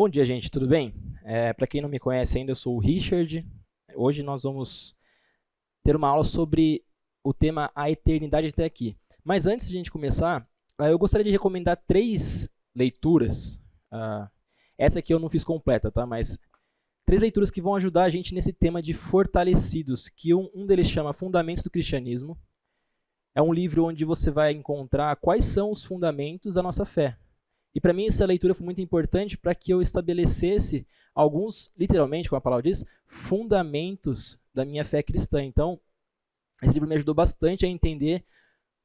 Bom dia, gente, tudo bem? Para quem não me conhece ainda, eu sou o Richard. Hoje nós vamos ter uma aula sobre o tema A Eternidade até aqui. Mas antes de a gente começar, eu gostaria de recomendar 3 leituras. Essa aqui eu não fiz completa, tá? Mas 3 leituras que vão ajudar a gente nesse tema de fortalecidos, que um deles chama Fundamentos do Cristianismo. É um livro onde você vai encontrar quais são os fundamentos da nossa fé. E para mim essa leitura foi muito importante para que eu estabelecesse alguns, literalmente, como a palavra diz, fundamentos da minha fé cristã. Então, esse livro me ajudou bastante a entender,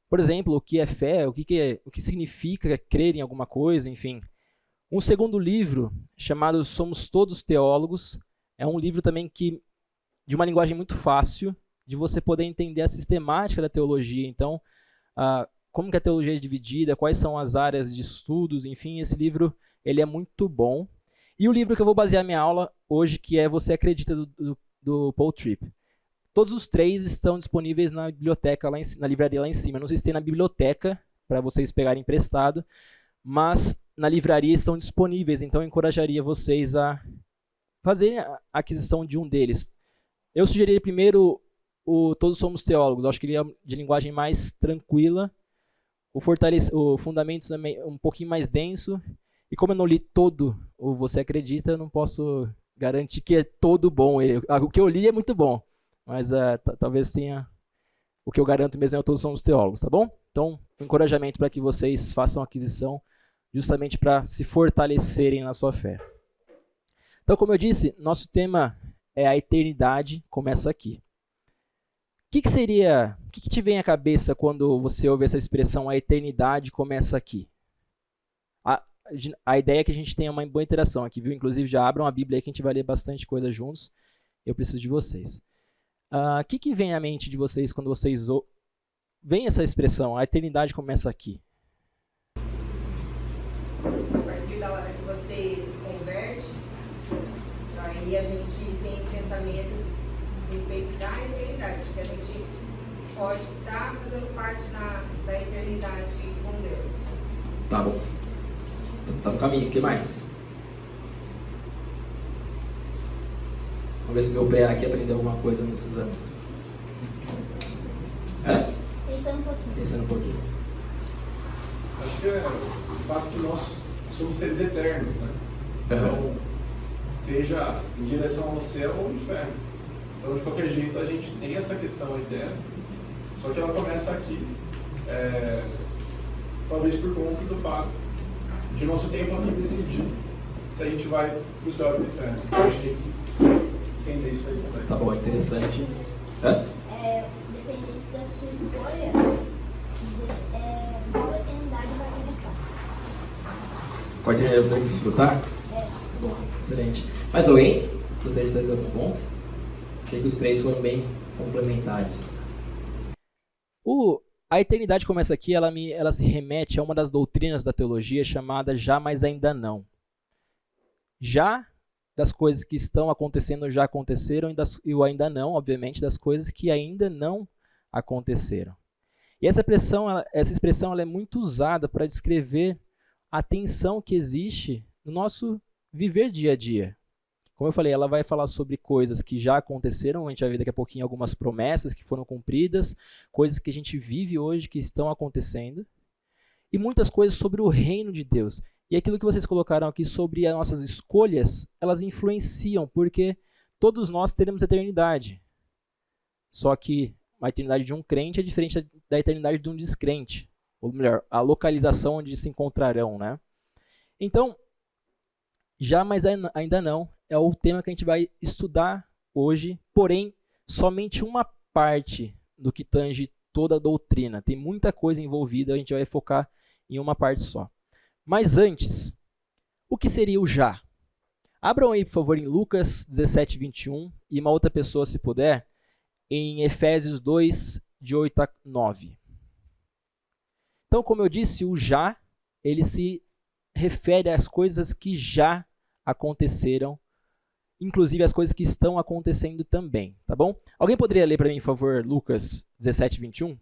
por exemplo, o que é fé, o que significa crer em alguma coisa, enfim. Um segundo livro, chamado Somos Todos Teólogos, é um livro também que de uma linguagem muito fácil, de você poder entender a sistemática da teologia. Então, como que a teologia é dividida, quais são as áreas de estudos, enfim, esse livro ele é muito bom. E o livro que eu vou basear minha aula hoje, que é Você Acredita, do Paul Tripp. Todos os 3 estão disponíveis na biblioteca, na livraria lá em cima. Não sei se tem na biblioteca, para vocês pegarem emprestado, mas na livraria estão disponíveis, então eu encorajaria vocês a fazerem a aquisição de um deles. Eu sugeriria primeiro o Todos Somos Teólogos, eu acho que ele é de linguagem mais tranquila. O Fundamentos é um pouquinho mais denso. E como eu não li todo o Você Acredita, eu não posso garantir que é todo bom. O que eu li é muito bom. Mas talvez tenha... O que eu garanto mesmo é o Todos Somos Teólogos, tá bom? Então, um encorajamento para que vocês façam a aquisição justamente para se fortalecerem na sua fé. Então, como eu disse, nosso tema é a eternidade, começa aqui. O que te vem à cabeça quando você ouve essa expressão, a eternidade começa aqui? A ideia é que a gente tenha uma boa interação aqui, viu? Inclusive, já abram a Bíblia aí que a gente vai ler bastante coisa juntos. Eu preciso de vocês. O que vem à mente de vocês quando vocês veem essa expressão, a eternidade começa aqui? A partir da hora que você se converte, aí a gente tem pensamento a respeito da eternidade, que a gente pode estar fazendo parte da eternidade com Deus. Tá bom. Tá no caminho. O que mais? Vamos ver se meu pé aqui aprendeu alguma coisa nesses anos. Pensando um pouquinho. Acho que é o fato que nós somos seres eternos, né? Então, seja em direção ao céu ou ao inferno. Então, de qualquer jeito, a gente tem essa questão eterna, só que ela começa aqui, talvez por conta do fato de nosso tempo aqui decidir se a gente vai para o céu ou para o inferno. Então, a gente tem que entender isso aí também. Tá bom, interessante. Dependendo da sua escolha, qual eternidade vai começar? Pode ter você desfrutar? Bom, excelente. Mais alguém gostaria de trazer algum ponto? Achei que os 3 foram bem complementares. A eternidade começa aqui, ela se remete a uma das doutrinas da teologia chamada já, mas ainda não. Já das coisas que estão acontecendo já aconteceram e o ainda não, obviamente, das coisas que ainda não aconteceram. E essa expressão ela é muito usada para descrever a tensão que existe no nosso viver dia a dia. Como eu falei, ela vai falar sobre coisas que já aconteceram, a gente vai ver daqui a pouquinho algumas promessas que foram cumpridas, coisas que a gente vive hoje que estão acontecendo, e muitas coisas sobre o reino de Deus. E aquilo que vocês colocaram aqui sobre as nossas escolhas, elas influenciam, porque todos nós teremos eternidade. Só que a eternidade de um crente é diferente da eternidade de um descrente. Ou melhor, a localização onde se encontrarão, né? Então, já, mas ainda não, é o tema que a gente vai estudar hoje, porém, somente uma parte do que tange toda a doutrina. Tem muita coisa envolvida, a gente vai focar em uma parte só. Mas antes, o que seria o já? Abram aí, por favor, em Lucas 17, 21, e uma outra pessoa, se puder, em Efésios 2, de 8 a 9. Então, como eu disse, o já, ele se refere às coisas que já aconteceram, inclusive as coisas que estão acontecendo também, tá bom? Alguém poderia ler para mim, por favor, Lucas 17, 21?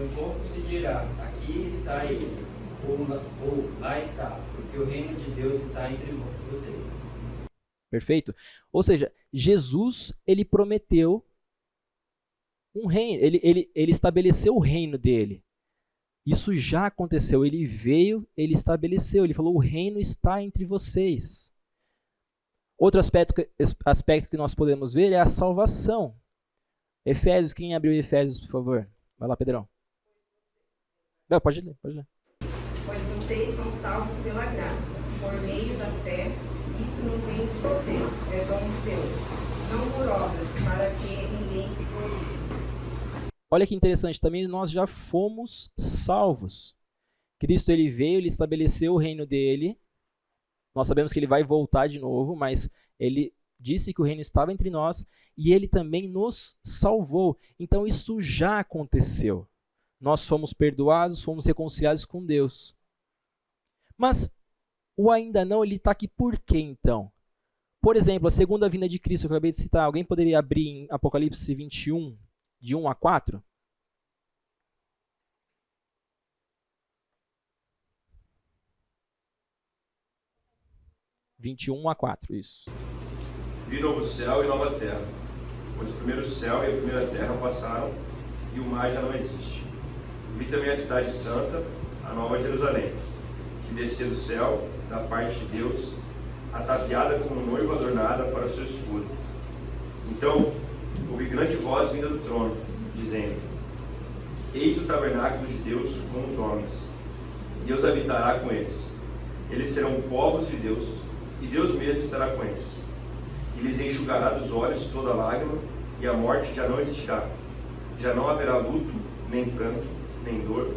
Tampouco se dirá, aqui está eles, ou lá está, porque o reino de Deus está entre vocês. Perfeito? Ou seja, Jesus, ele prometeu um reino, ele estabeleceu o reino dele. Isso já aconteceu, ele veio, ele estabeleceu, ele falou, o reino está entre vocês. Outro aspecto que nós podemos ver é a salvação. Efésios, quem abriu Efésios, por favor? Vai lá, Pedrão. Não, pode ler, pode ler. Pois vocês são salvos pela graça, por meio da fé. Isso não vem de vocês, é dom de Deus. Não por obras, para que ninguém se glorie. Olha que interessante, também nós já fomos salvos. Cristo, ele veio, ele estabeleceu o reino dele. Nós sabemos que ele vai voltar de novo, mas ele disse que o reino estava entre nós e ele também nos salvou. Então isso já aconteceu. Nós fomos perdoados, fomos reconciliados com Deus. Mas o ainda não, ele está aqui por quê então? Por exemplo, a segunda vinda de Cristo que eu acabei de citar, alguém poderia abrir em Apocalipse 21, de 1 a 4? Isso. Vi novo céu e nova terra, pois o primeiro céu e a primeira terra passaram e o mar já não existe. Vi também a cidade santa, a nova Jerusalém, que descia do céu, da parte de Deus, ataviada como noiva adornada para o seu esposo. Então ouvi grande voz vinda do trono, dizendo: Eis o tabernáculo de Deus com os homens. Deus habitará com eles. Eles serão povos de Deus, e Deus mesmo estará com eles. E lhes enxugará dos olhos toda lágrima, e a morte já não existirá. Já não haverá luto, nem pranto, nem dor,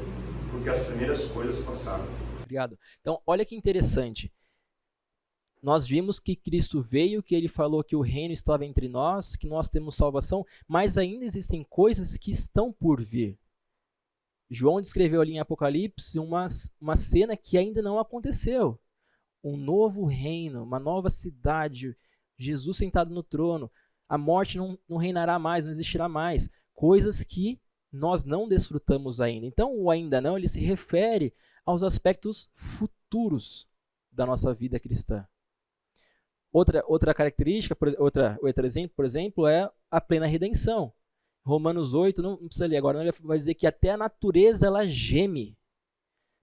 porque as primeiras coisas passaram. Obrigado. Então, olha que interessante. Nós vimos que Cristo veio, que ele falou que o reino estava entre nós, que nós temos salvação, mas ainda existem coisas que estão por vir. João descreveu ali em Apocalipse uma cena que ainda não aconteceu. Um novo reino, uma nova cidade, Jesus sentado no trono, a morte não reinará mais, não existirá mais. Coisas que nós não desfrutamos ainda. Então, o ainda não, ele se refere aos aspectos futuros da nossa vida cristã. Outra característica, outro exemplo, por exemplo, é a plena redenção. Romanos 8, não precisa ler agora, ele vai dizer que até a natureza ela geme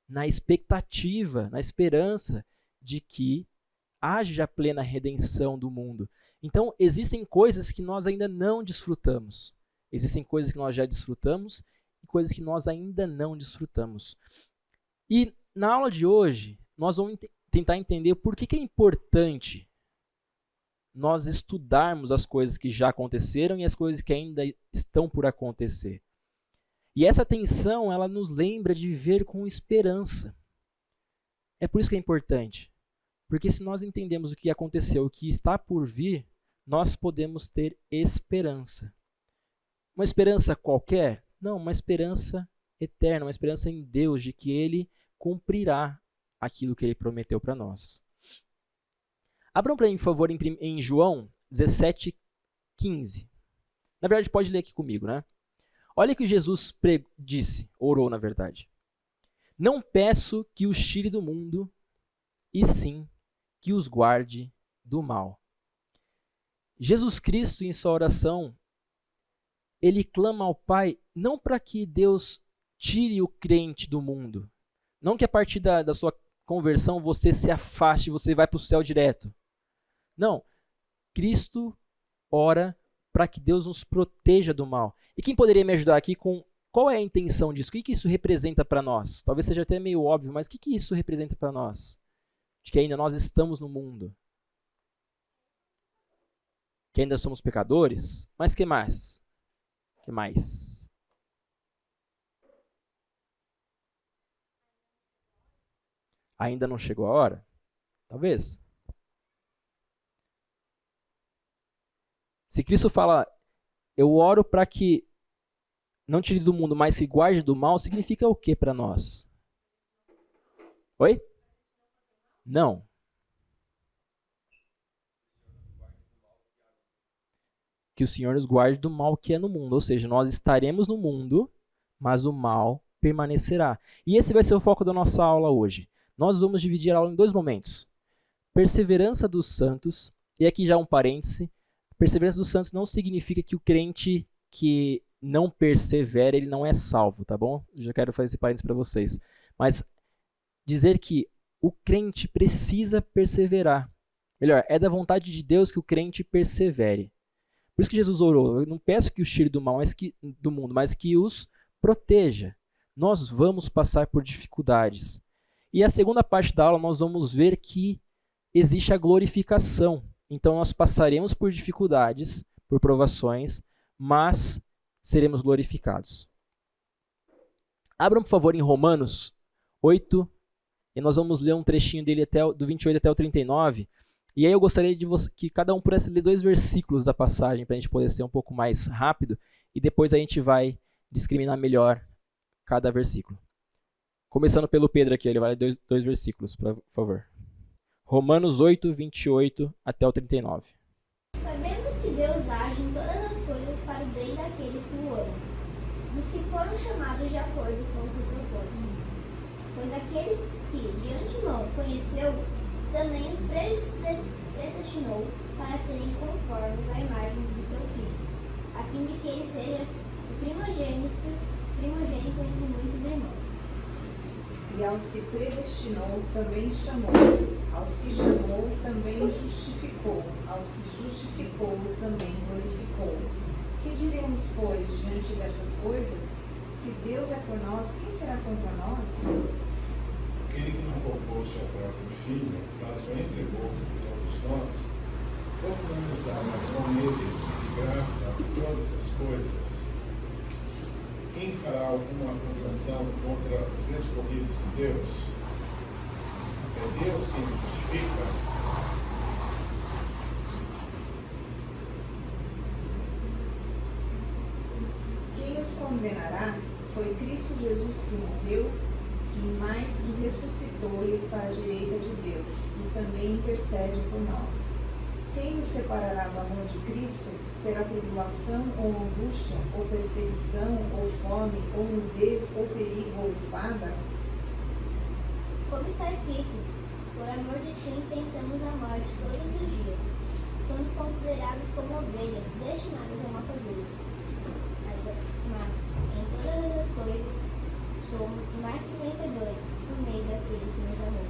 na expectativa, na esperança de que haja a plena redenção do mundo. Então, existem coisas que nós ainda não desfrutamos. Existem coisas que nós já desfrutamos e coisas que nós ainda não desfrutamos. E na aula de hoje, nós vamos tentar entender por que é importante nós estudarmos as coisas que já aconteceram e as coisas que ainda estão por acontecer. E essa atenção, ela nos lembra de viver com esperança. É por isso que é importante. Porque se nós entendemos o que aconteceu, o que está por vir, nós podemos ter esperança. Uma esperança qualquer? Não, uma esperança eterna, uma esperança em Deus, de que Ele cumprirá aquilo que Ele prometeu para nós. Abram para mim, por favor, em João 17:15. Na verdade, pode ler aqui comigo, né? Olha o que Jesus disse, orou na verdade. Não peço que os tire do mundo, e sim que os guarde do mal. Jesus Cristo, em sua oração, ele clama ao Pai não para que Deus tire o crente do mundo. Não que a partir da sua conversão você se afaste, você vai para o céu direto. Não. Cristo ora para que Deus nos proteja do mal. E quem poderia me ajudar aqui com qual é a intenção disso? O que isso representa para nós? Talvez seja até meio óbvio, mas o que isso representa para nós? De que ainda nós estamos no mundo. Que ainda somos pecadores. Mas que mais? Que mais? Ainda não chegou a hora? Talvez. Se Cristo fala, eu oro para que não tire do mundo, mas que guarde do mal, significa o que para nós? Oi? Não. Que o Senhor nos guarde do mal que é no mundo. Ou seja, nós estaremos no mundo, mas o mal permanecerá. E esse vai ser o foco da nossa aula hoje. Nós vamos dividir a aula em 2 momentos. Perseverança dos santos, e aqui já um parêntese, perseverança dos santos não significa que o crente que não persevera, ele não é salvo, tá bom? Já quero fazer esse parêntese para vocês. Mas dizer que o crente precisa perseverar. Melhor, é da vontade de Deus que o crente persevere. Por isso que Jesus orou, eu não peço que os tire do mal, do mundo, mas que os proteja. Nós vamos passar por dificuldades. E a segunda parte da aula nós vamos ver que existe a glorificação. Então nós passaremos por dificuldades, por provações, mas seremos glorificados. Abram, por favor, em Romanos 8, e nós vamos ler um trechinho dele do 28 até o 39. E aí eu gostaria de que cada um pudesse ler 2 versículos da passagem, para a gente poder ser um pouco mais rápido, e depois a gente vai discriminar melhor cada versículo. Começando pelo Pedro aqui, ele vai ler 2 versículos, por favor. Romanos 8, 28 até o 39. Sabemos que Deus age em todas as coisas para o bem daqueles que o amam, dos que foram chamados de acordo com o seu propósito. Pois aqueles que de antemão conheceu, também predestinou para serem conformes à imagem do seu Filho, a fim de que ele seja o primogênito entre muitos irmãos. E aos que predestinou, também chamou. Aos que chamou, também justificou. Aos que justificou, também glorificou. Que diremos, pois, diante dessas coisas? Se Deus é por nós, quem será contra nós? Aquele que não poupou seu próprio filho, mas o entregou por todos nós, como não nos dará com ele de graça todas as coisas? Quem fará alguma acusação contra os escolhidos de Deus? É Deus quem nos justifica? Quem os condenará? Foi Cristo Jesus que morreu, e mais que ressuscitou e está à direita de Deus, e também intercede por nós. Quem nos separará do amor de Cristo? Será tribulação ou angústia, ou perseguição, ou fome, ou nudez, ou perigo, ou espada? Como está escrito, por amor de ti enfrentamos a morte todos os dias. Somos considerados como ovelhas destinadas ao matadouro. Mas, em todas as coisas, somos mais que vencedores por meio daquele que nos amou.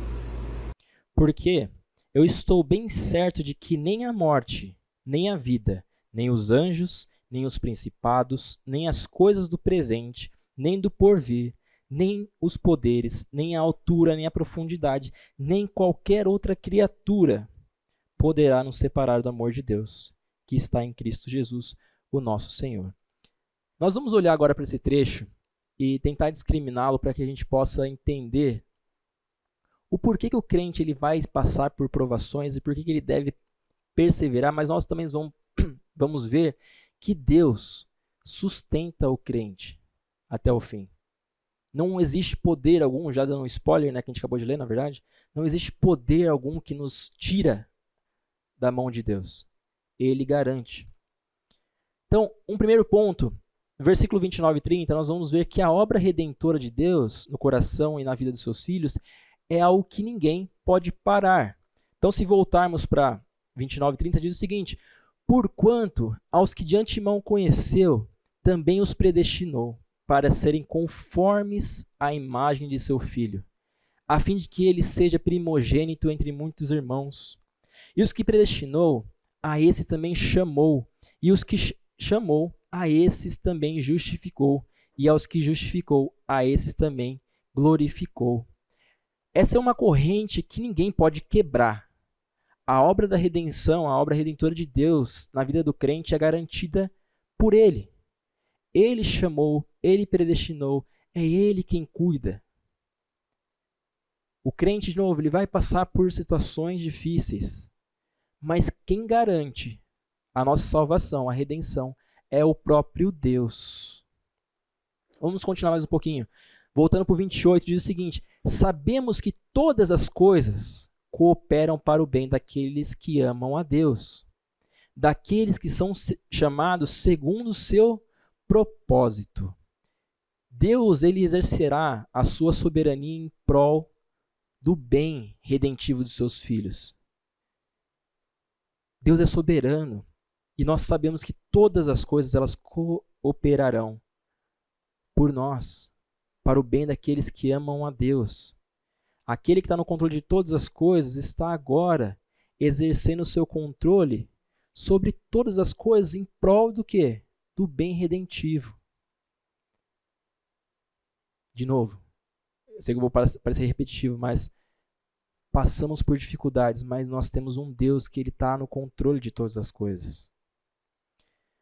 Porque eu estou bem certo de que nem a morte, nem a vida, nem os anjos, nem os principados, nem as coisas do presente, nem do porvir, nem os poderes, nem a altura, nem a profundidade, nem qualquer outra criatura poderá nos separar do amor de Deus, que está em Cristo Jesus, o nosso Senhor. Nós vamos olhar agora para esse trecho e tentar discriminá-lo para que a gente possa entender o porquê que o crente ele vai passar por provações e por que ele deve perseverar, mas nós também vamos ver que Deus sustenta o crente até o fim. Não existe poder algum, já dando um spoiler, né, que a gente acabou de ler, na verdade, não existe poder algum que nos tira da mão de Deus. Ele garante. Então, um primeiro ponto, no versículo 29 e 30, nós vamos ver que a obra redentora de Deus no coração e na vida dos seus filhos é algo que ninguém pode parar. Então, se voltarmos para 29 e 30, diz o seguinte: porquanto aos que de antemão conheceu, também os predestinou para serem conformes à imagem de seu Filho, a fim de que ele seja primogênito entre muitos irmãos. E os que predestinou, a esses também chamou, e os que chamou, a esses também justificou, e aos que justificou, a esses também glorificou. Essa é uma corrente que ninguém pode quebrar. A obra da redenção, a obra redentora de Deus na vida do crente é garantida por Ele. Ele chamou, Ele predestinou, é Ele quem cuida. O crente, de novo, ele vai passar por situações difíceis, mas quem garante a nossa salvação, a redenção, é o próprio Deus. Vamos continuar mais um pouquinho. Voltando para o 28, diz o seguinte: sabemos que todas as coisas cooperam para o bem daqueles que amam a Deus, daqueles que são chamados segundo o seu propósito. Deus, ele exercerá a sua soberania em prol do bem redentivo dos seus filhos. Deus é soberano e nós sabemos que todas as coisas elas cooperarão por nós, para o bem daqueles que amam a Deus. Aquele que está no controle de todas as coisas está agora exercendo o seu controle sobre todas as coisas em prol do quê? Do bem redentivo. De novo, eu sei que eu vou parecer repetitivo, mas passamos por dificuldades, mas nós temos um Deus que ele está no controle de todas as coisas.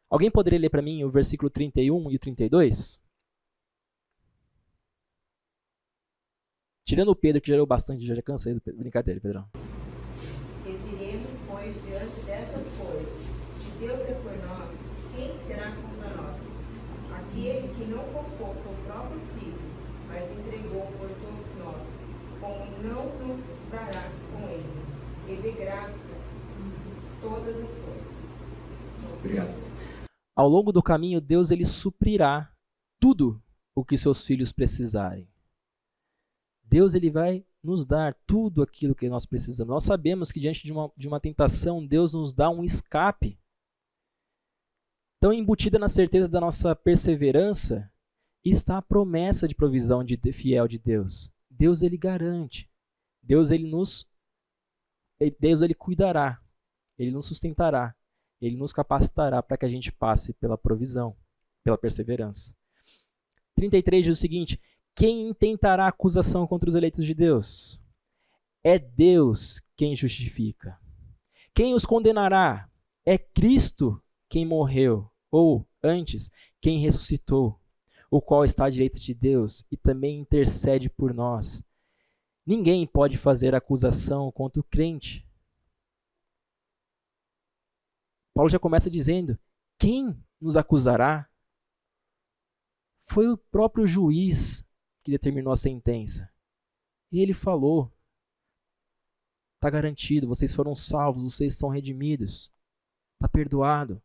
Alguém poderia ler para mim o versículo 31 e o 32? Tirando o Pedro, que já leu bastante, já cansei do Pedro. Brincadeira, Pedrão. Que diremos, pois, diante dessas coisas? Se Deus é por nós, quem será contra nós? Aquele que não poupou seu próprio filho, mas entregou por todos nós, como não nos dará com ele, e de graça todas as coisas. Obrigado. Ao longo do caminho, Deus ele suprirá tudo o que seus filhos precisarem. Deus ele vai nos dar tudo aquilo que nós precisamos. Nós sabemos que diante de uma tentação, Deus nos dá um escape. Então, embutida na certeza da nossa perseverança, está a promessa de provisão fiel de Deus. Deus ele garante. Deus ele cuidará. Ele nos sustentará. Ele nos capacitará para que a gente passe pela provisão, pela perseverança. 33 diz o seguinte: quem intentará acusação contra os eleitos de Deus? É Deus quem justifica. Quem os condenará? É Cristo quem morreu, ou, antes, quem ressuscitou, o qual está à direita de Deus e também intercede por nós. Ninguém pode fazer acusação contra o crente. Paulo já começa dizendo: quem nos acusará? Foi o próprio juiz que determinou a sentença. E ele falou: está garantido, vocês foram salvos, vocês são redimidos, está perdoado.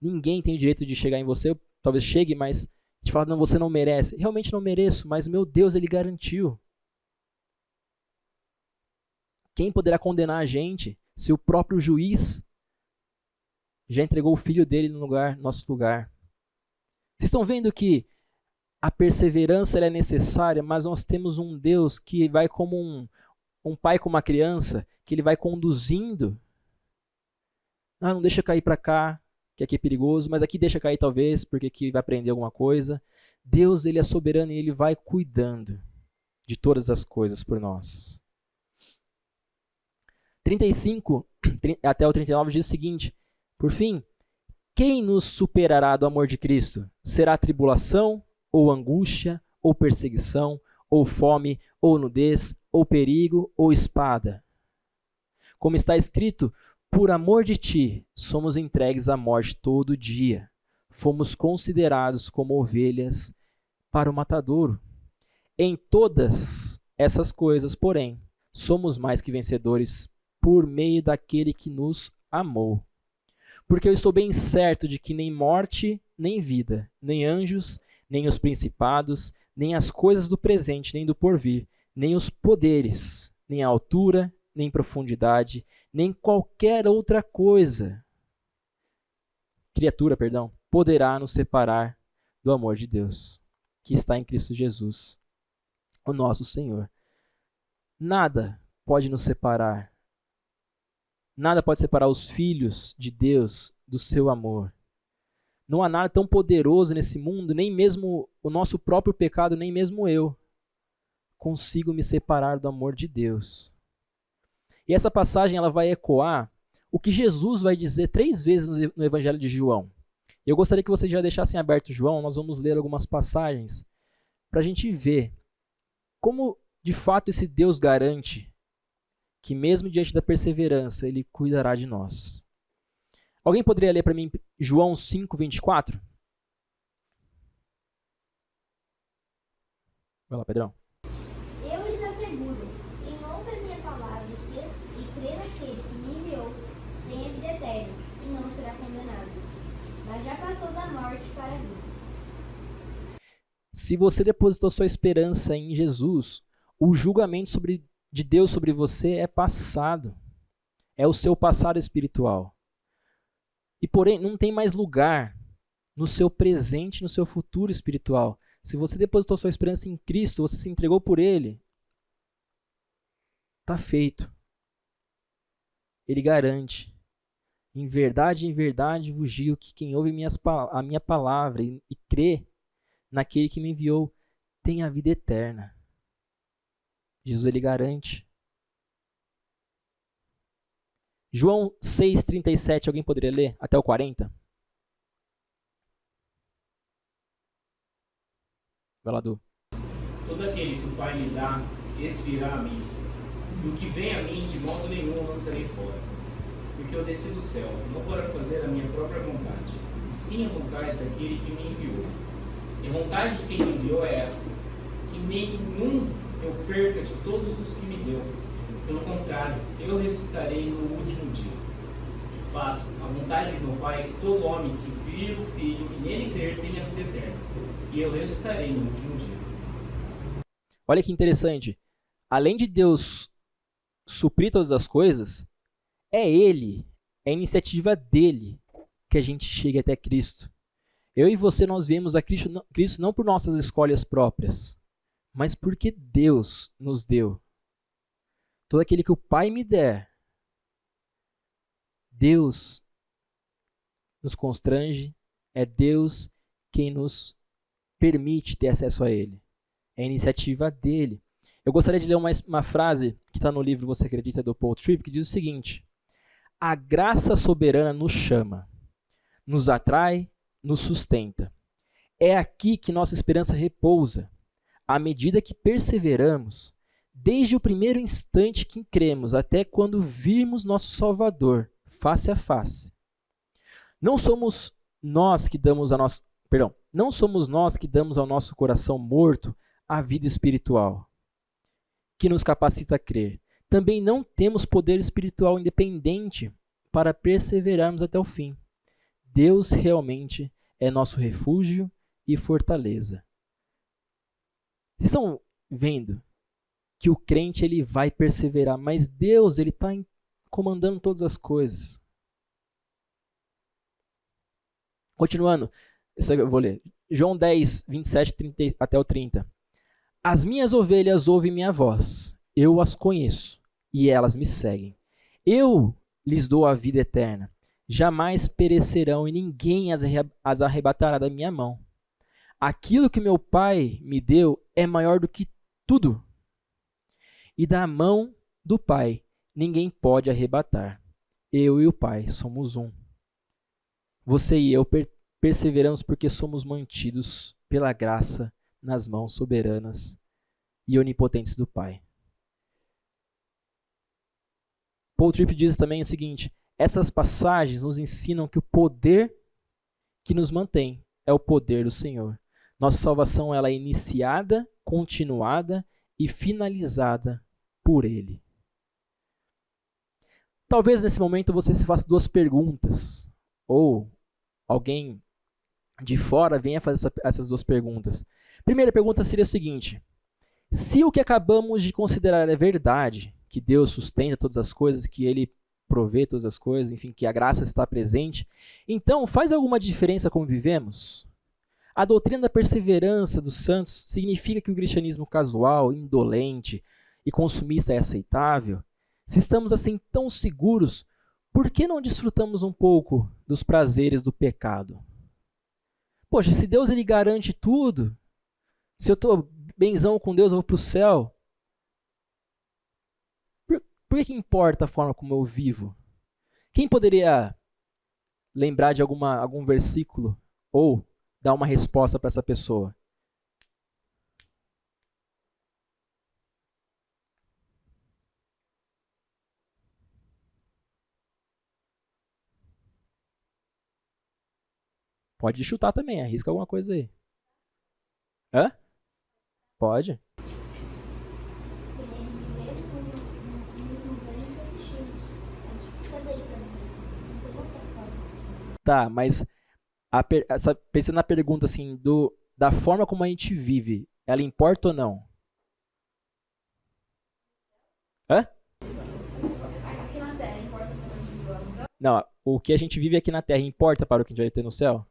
Ninguém tem o direito de chegar em você, talvez chegue, mas te falar: não, você não merece. Realmente não mereço, mas meu Deus, ele garantiu. Quem poderá condenar a gente se o próprio juiz já entregou o filho dele no nosso lugar? Vocês estão vendo que a perseverança ela é necessária, mas nós temos um Deus que vai como um pai com uma criança, que ele vai conduzindo. Não deixa cair para cá, que aqui é perigoso, mas aqui deixa cair talvez, porque aqui vai aprender alguma coisa. Deus ele é soberano e ele vai cuidando de todas as coisas por nós. 35 até o 39 diz o seguinte: por fim, quem nos superará do amor de Cristo? Será tribulação, ou angústia, ou perseguição, ou fome, ou nudez, ou perigo, ou espada? Como está escrito: por amor de ti, somos entregues à morte todo dia. Fomos considerados como ovelhas para o matadouro. Em todas essas coisas, porém, somos mais que vencedores por meio daquele que nos amou. Porque eu estou bem certo de que nem morte, nem vida, nem anjos, nem os principados, nem as coisas do presente, nem do porvir, nem os poderes, nem a altura, nem profundidade, nem qualquer outra criatura, poderá nos separar do amor de Deus, que está em Cristo Jesus, o nosso Senhor. Nada pode nos separar. Nada pode separar os filhos de Deus do seu amor. Não há nada tão poderoso nesse mundo, nem mesmo o nosso próprio pecado, nem mesmo eu consigo me separar do amor de Deus. E essa passagem ela vai ecoar o que Jesus vai dizer 3 vezes no Evangelho de João. Eu gostaria que vocês já deixassem aberto João, nós vamos ler algumas passagens para a gente ver como de fato esse Deus garante que mesmo diante da perseverança, ele cuidará de nós. Alguém poderia ler para mim João 5, 24? Vai lá, Pedrão. Eu lhes asseguro, quem ouve a minha palavra e crê naquele que me enviou, tem a vida eterna e não será condenado, mas já passou da morte para a vida. Se você depositou sua esperança em Jesus, o julgamento de Deus sobre você é passado. É o seu passado espiritual. E porém, não tem mais lugar no seu presente, no seu futuro espiritual. Se você depositou sua esperança em Cristo, você se entregou por Ele, está feito. Ele garante. Em verdade vos digo que quem ouve a minha palavra e crê naquele que me enviou tem a vida eterna. Jesus, ele garante. João 6,37, alguém poderia ler até o 40? Vai lá, Du. Todo aquele que o Pai me dá, esse virá a mim. E o que vem a mim, de modo nenhum eu lançarei fora. Porque eu desci do céu, não para fazer a minha própria vontade, e sim a vontade daquele que me enviou. E a vontade de quem me enviou é esta, que nenhum eu perca de todos os que me deu. Pelo contrário, eu ressuscitarei no último dia. De fato, a vontade de meu Pai é que todo homem que vir o Filho e nele crer tenha a vida eterna. E eu ressuscitarei no último dia. Olha que interessante. Além de Deus suprir todas as coisas, é Ele, é a iniciativa dele que a gente chegue até Cristo. Eu e você, nós viemos a Cristo não por nossas escolhas próprias, mas porque Deus nos deu. Todo aquele que o Pai me der, Deus nos constrange, é Deus quem nos permite ter acesso a Ele. É a iniciativa dele. Eu gostaria de ler uma frase que está no livro Você Acredita, do Paul Tripp, que diz o seguinte: a graça soberana nos chama, nos atrai, nos sustenta. É aqui que nossa esperança repousa. À medida que perseveramos, desde o primeiro instante que cremos até quando virmos nosso Salvador face a face. Não somos nós que damos ao nosso coração morto a vida espiritual, que nos capacita a crer. Também não temos poder espiritual independente para perseverarmos até o fim. Deus realmente é nosso refúgio e fortaleza. Vocês estão vendo que o crente ele vai perseverar, mas Deus ele está comandando todas as coisas. Continuando, eu vou ler. João 10, 27 30, até o 30. As minhas ovelhas ouvem minha voz, eu as conheço, e elas me seguem. Eu lhes dou a vida eterna, jamais perecerão e ninguém as arrebatará da minha mão. Aquilo que meu Pai me deu é maior do que tudo, e da mão do Pai ninguém pode arrebatar. Eu e o Pai somos um. Você e eu perseveramos porque somos mantidos pela graça nas mãos soberanas e onipotentes do Pai. Paul Tripp diz também o seguinte: essas passagens nos ensinam que o poder que nos mantém é o poder do Senhor. Nossa salvação ela é iniciada, continuada e finalizada por Ele. Talvez nesse momento você se faça duas perguntas, ou alguém de fora venha fazer essas duas perguntas. Primeira pergunta seria o seguinte: se o que acabamos de considerar é verdade, que Deus sustenta todas as coisas, que Ele provê todas as coisas, enfim, que a graça está presente, então faz alguma diferença como vivemos? A doutrina da perseverança dos santos significa que o cristianismo casual, indolente e consumista é aceitável? Se estamos assim tão seguros, por que não desfrutamos um pouco dos prazeres do pecado? Poxa, se Deus ele garante tudo, se eu estou benzão com Deus, eu vou para o céu, por que importa a forma como eu vivo? Quem poderia lembrar de algum versículo ou dar uma resposta para essa pessoa? Pode chutar também, arrisca alguma coisa aí. Hã? Pode. Tá, mas pensando na pergunta assim, da forma como a gente vive, ela importa ou não? Hã? Aqui na Terra importa para a gente viver no céu? Não, o que a gente vive aqui na Terra importa para o que a gente vai ter no céu?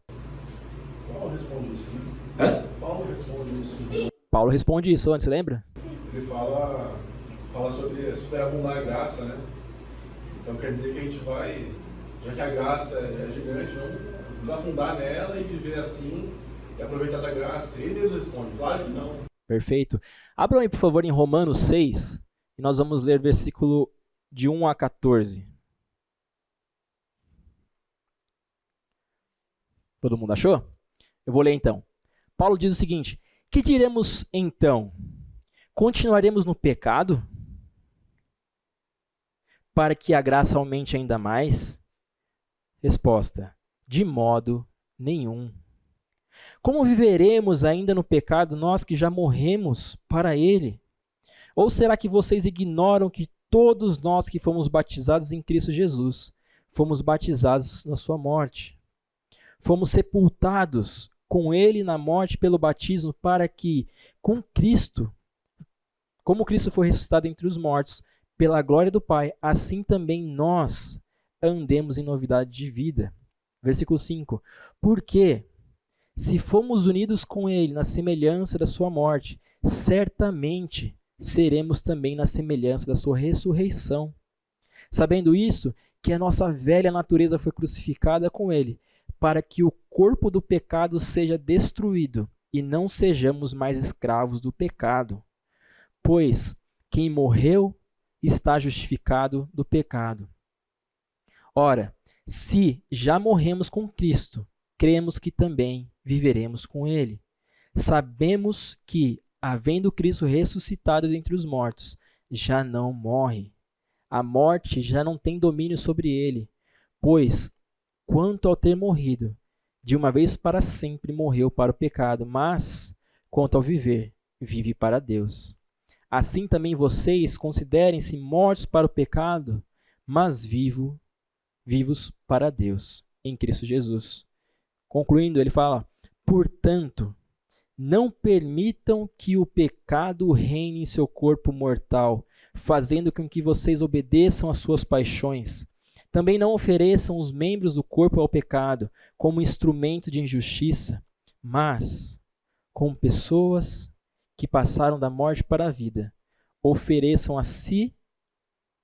Paulo responde isso, né? Hã? Paulo responde isso. Sim. Paulo responde isso antes, lembra? Ele fala sobre abundar a graça, né? Então quer dizer que a gente vai, já que a graça é gigante, vamos nos afundar nela e viver assim e aproveitar da graça. Ele mesmo responde, claro que não. Perfeito. Abram aí, por favor, em Romanos 6, e nós vamos ler versículo de 1 a 14. Todo mundo achou? Eu vou ler então. Paulo diz o seguinte: que diremos então? Continuaremos no pecado para que a graça aumente ainda mais? Resposta: de modo nenhum. Como viveremos ainda no pecado, nós que já morremos para ele? Ou será que vocês ignoram que todos nós que fomos batizados em Cristo Jesus, fomos batizados na sua morte? Fomos sepultados com ele na morte pelo batismo, para que, com Cristo, como Cristo foi ressuscitado entre os mortos, pela glória do Pai, assim também nós andemos em novidade de vida. Versículo 5. Porque, se fomos unidos com ele na semelhança da sua morte, certamente seremos também na semelhança da sua ressurreição. Sabendo isso, que a nossa velha natureza foi crucificada com ele, para que o corpo do pecado seja destruído e não sejamos mais escravos do pecado. Pois quem morreu está justificado do pecado. Ora, se já morremos com Cristo, cremos que também viveremos com ele. Sabemos que, havendo Cristo ressuscitado dentre os mortos, já não morre. A morte já não tem domínio sobre ele, pois, quanto ao ter morrido, de uma vez para sempre morreu para o pecado, mas, quanto ao viver, vive para Deus. Assim também vocês considerem-se mortos para o pecado, mas vivos para Deus, em Cristo Jesus. Concluindo, ele fala: portanto, não permitam que o pecado reine em seu corpo mortal, fazendo com que vocês obedeçam às suas paixões. Também não ofereçam os membros do corpo ao pecado como instrumento de injustiça, mas, como pessoas que passaram da morte para a vida, ofereçam a si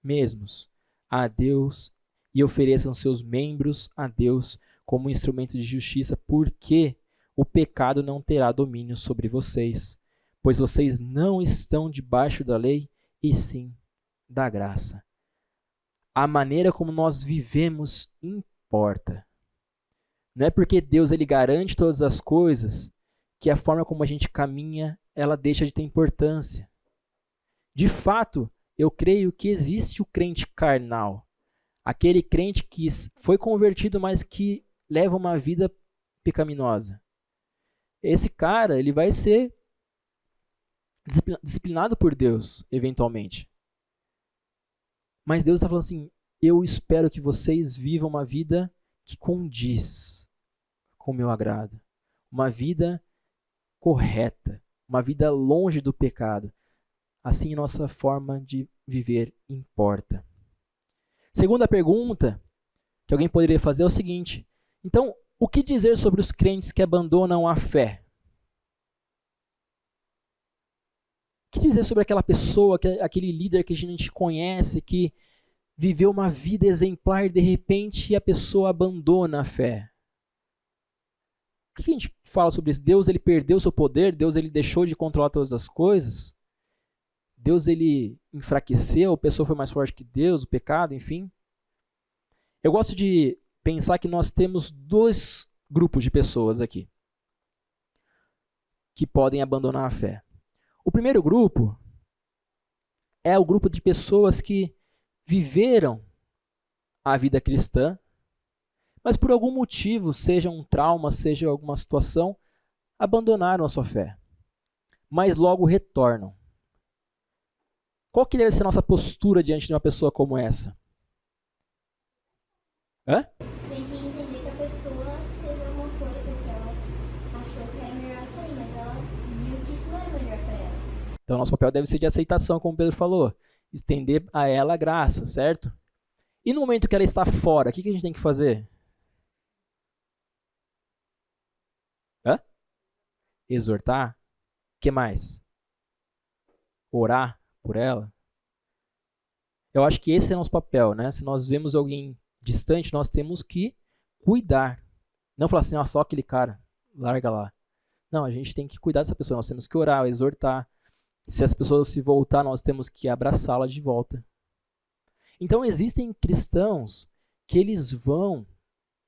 mesmos a Deus e ofereçam seus membros a Deus como instrumento de justiça, porque o pecado não terá domínio sobre vocês, pois vocês não estão debaixo da lei, e sim da graça. A maneira como nós vivemos importa. Não é porque Deus ele garante todas as coisas que a forma como a gente caminha, ela deixa de ter importância. De fato, eu creio que existe o crente carnal, aquele crente que foi convertido, mas que leva uma vida pecaminosa. Esse cara, ele vai ser disciplinado por Deus, eventualmente. Mas Deus está falando assim: eu espero que vocês vivam uma vida que condiz com o meu agrado. Uma vida correta. Uma vida longe do pecado. Assim, nossa forma de viver importa. Segunda pergunta que alguém poderia fazer é o seguinte: então, o que dizer sobre os crentes que abandonam a fé? O que dizer sobre aquela pessoa, aquele líder que a gente conhece, que viveu uma vida exemplar e de repente a pessoa abandona a fé? O que a gente fala sobre isso? Deus ele perdeu seu poder? Deus ele deixou de controlar todas as coisas? Deus ele enfraqueceu? A pessoa foi mais forte que Deus? O pecado, enfim? Eu gosto de pensar que nós temos dois grupos de pessoas aqui que podem abandonar a fé. O primeiro grupo é o grupo de pessoas que viveram a vida cristã, mas por algum motivo, seja um trauma, seja alguma situação, abandonaram a sua fé, mas logo retornam. Qual que deve ser a nossa postura diante de uma pessoa como essa? Você tem que entender que a pessoa teve alguma coisa que ela achou que era melhor sair, mas ela viu que isso não era melhor para ela. Então, nosso papel deve ser de aceitação, como o Pedro falou. Estender a ela a graça, certo? E no momento que ela está fora, o que a gente tem que fazer? Hã? Exortar? O que mais? Orar por ela? Eu acho que esse é nosso papel, né? Se nós vemos alguém distante, nós temos que cuidar. Não falar assim, ó, só aquele cara, larga lá. Não, a gente tem que cuidar dessa pessoa, nós temos que orar, exortar. Se as pessoas se voltar, nós temos que abraçá-la de volta. Então existem cristãos que eles vão,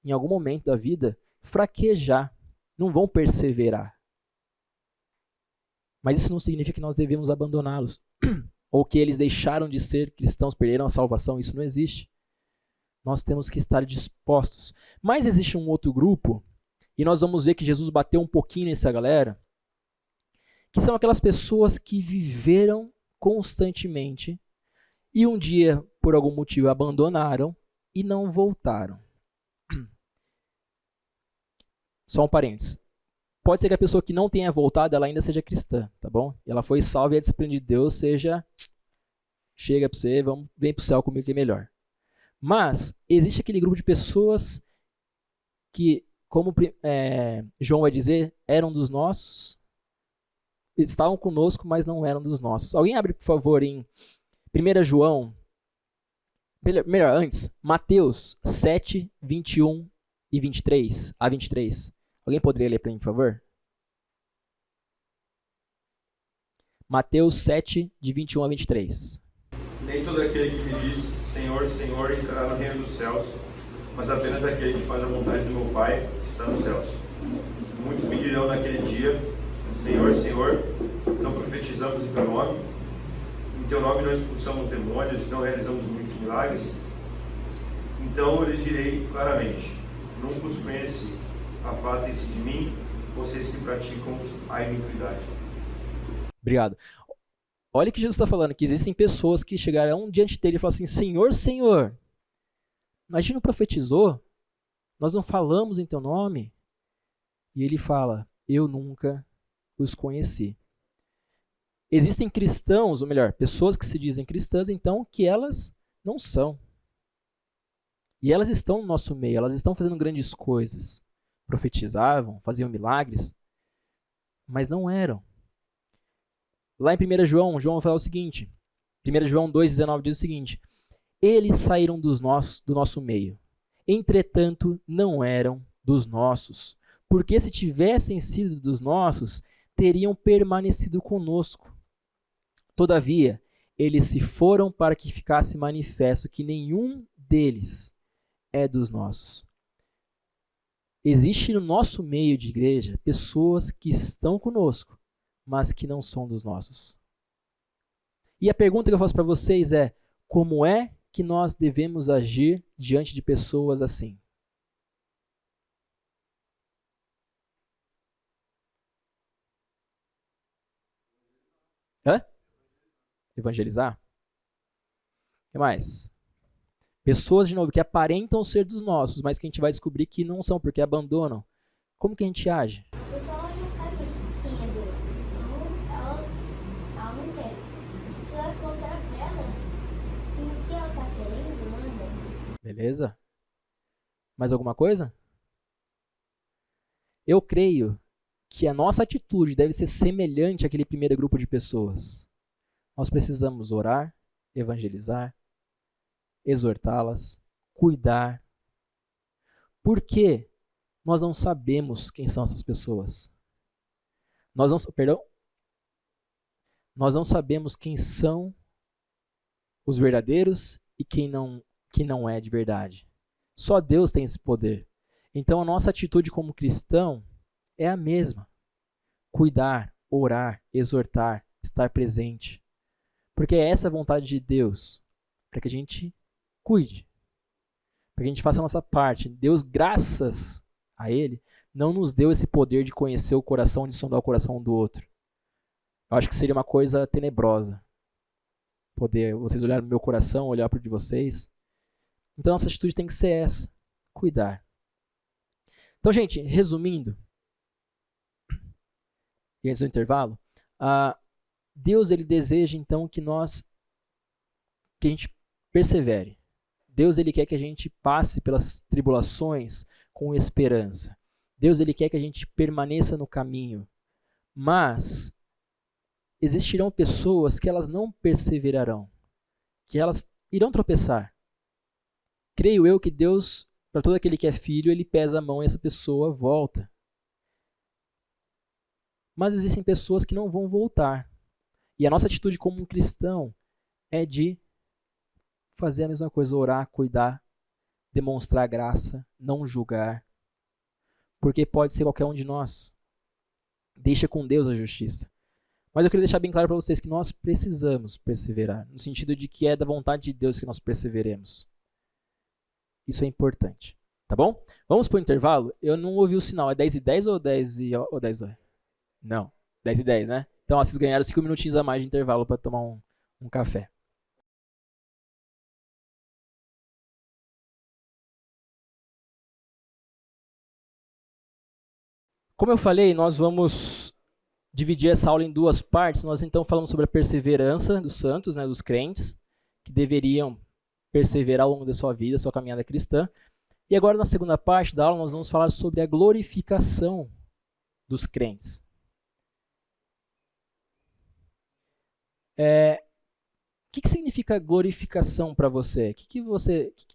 em algum momento da vida, fraquejar, não vão perseverar. Mas isso não significa que nós devemos abandoná-los. Ou que eles deixaram de ser cristãos, perderam a salvação, isso não existe. Nós temos que estar dispostos. Mas existe um outro grupo, e nós vamos ver que Jesus bateu um pouquinho nessa galera, que são aquelas pessoas que viveram constantemente e um dia, por algum motivo, abandonaram e não voltaram. Só um parênteses. Pode ser que a pessoa que não tenha voltado, ela ainda seja cristã, tá bom? Ela foi salva e a disciplina de Deus seja, chega para você, vem para o céu comigo que é melhor. Mas existe aquele grupo de pessoas que, como João vai dizer, eram dos nossos, estavam conosco, mas não eram dos nossos. Alguém abre, por favor, em 1 João, melhor, antes, Mateus 7, 21 e 23, a 23. Alguém poderia ler para mim, por favor? Mateus 7, de 21 a 23. Nem todo aquele que me diz Senhor, Senhor entrará no reino dos céus, mas apenas aquele que faz a vontade do meu Pai que está nos céus. Muitos me dirão naquele dia, Senhor, Senhor, não profetizamos em teu nome? Em teu nome não expulsamos demônios, não realizamos muitos milagres? Então eu lhes direi claramente, nunca os conheci. Afastem-se de mim, vocês que praticam a iniquidade. Obrigado. Olha o que Jesus está falando, que existem pessoas que chegarão diante dele e falam assim, Senhor, Senhor, a gente não profetizou? Nós não falamos em teu nome? E ele fala, eu nunca os conheci. Existem cristãos, ou melhor, pessoas que se dizem cristãs, então, que elas não são. E elas estão no nosso meio, elas estão fazendo grandes coisas. Profetizavam, faziam milagres, mas não eram. Lá em 1 João, João vai falar o seguinte, 1 João 2,19 diz o seguinte, eles saíram do nosso meio, entretanto não eram dos nossos, porque se tivessem sido dos nossos, teriam permanecido conosco. Todavia, eles se foram para que ficasse manifesto que nenhum deles é dos nossos. Existe no nosso meio de igreja pessoas que estão conosco, mas que não são dos nossos. E a pergunta que eu faço para vocês é, como é que nós devemos agir diante de pessoas assim? Hã? Evangelizar? O que mais? Pessoas, de novo, que aparentam ser dos nossos, mas que a gente vai descobrir que não são, porque abandonam. Como que a gente age? A pessoa já sabe quem é Deus, então ela não quer. Você precisa mostrar pra ela que o que ela tá querendo manda. Beleza? Mais alguma coisa? Eu creio que a nossa atitude deve ser semelhante àquele primeiro grupo de pessoas. Nós precisamos orar, evangelizar, exortá-las, cuidar. Por quê? Nós não sabemos quem são essas pessoas. Nós não sabemos quem são os verdadeiros e quem não é de verdade. Só Deus tem esse poder. Então a nossa atitude como cristão é a mesma. Cuidar, orar, exortar, estar presente. Porque é essa a vontade de Deus, para que a gente cuide, para que a gente faça a nossa parte. Deus, graças a Ele, não nos deu esse poder de conhecer o coração, de sondar o coração um do outro. Eu acho que seria uma coisa tenebrosa poder vocês olharem no meu coração, olhar para o de vocês. Então nossa atitude tem que ser essa, cuidar. Então, gente, resumindo, e antes do intervalo, Deus ele deseja então que a gente persevere. Deus ele quer que a gente passe pelas tribulações com esperança. Deus ele quer que a gente permaneça no caminho. Mas existirão pessoas que elas não perseverarão, que elas irão tropeçar. Creio eu que Deus, para todo aquele que é filho, ele pesa a mão e essa pessoa volta. Mas existem pessoas que não vão voltar. E a nossa atitude como um cristão é de fazer a mesma coisa, orar, cuidar, demonstrar graça, não julgar. Porque pode ser qualquer um de nós. Deixa com Deus a justiça. Mas eu queria deixar bem claro para vocês que nós precisamos perseverar, no sentido de que é da vontade de Deus que nós perseveremos. Isso é importante. Tá bom? Vamos para o intervalo? Eu não ouvi o sinal. É 10h10 ou 10h? Não. 10h10, né? Então, vocês ganharam 5 minutinhos a mais de intervalo para tomar um café. Como eu falei, nós vamos dividir essa aula em duas partes. Nós então falamos sobre a perseverança dos santos, né, dos crentes, que deveriam perseverar ao longo da sua vida, sua caminhada cristã. E agora, na segunda parte da aula, nós vamos falar sobre a glorificação dos crentes. O que significa glorificação para você? O que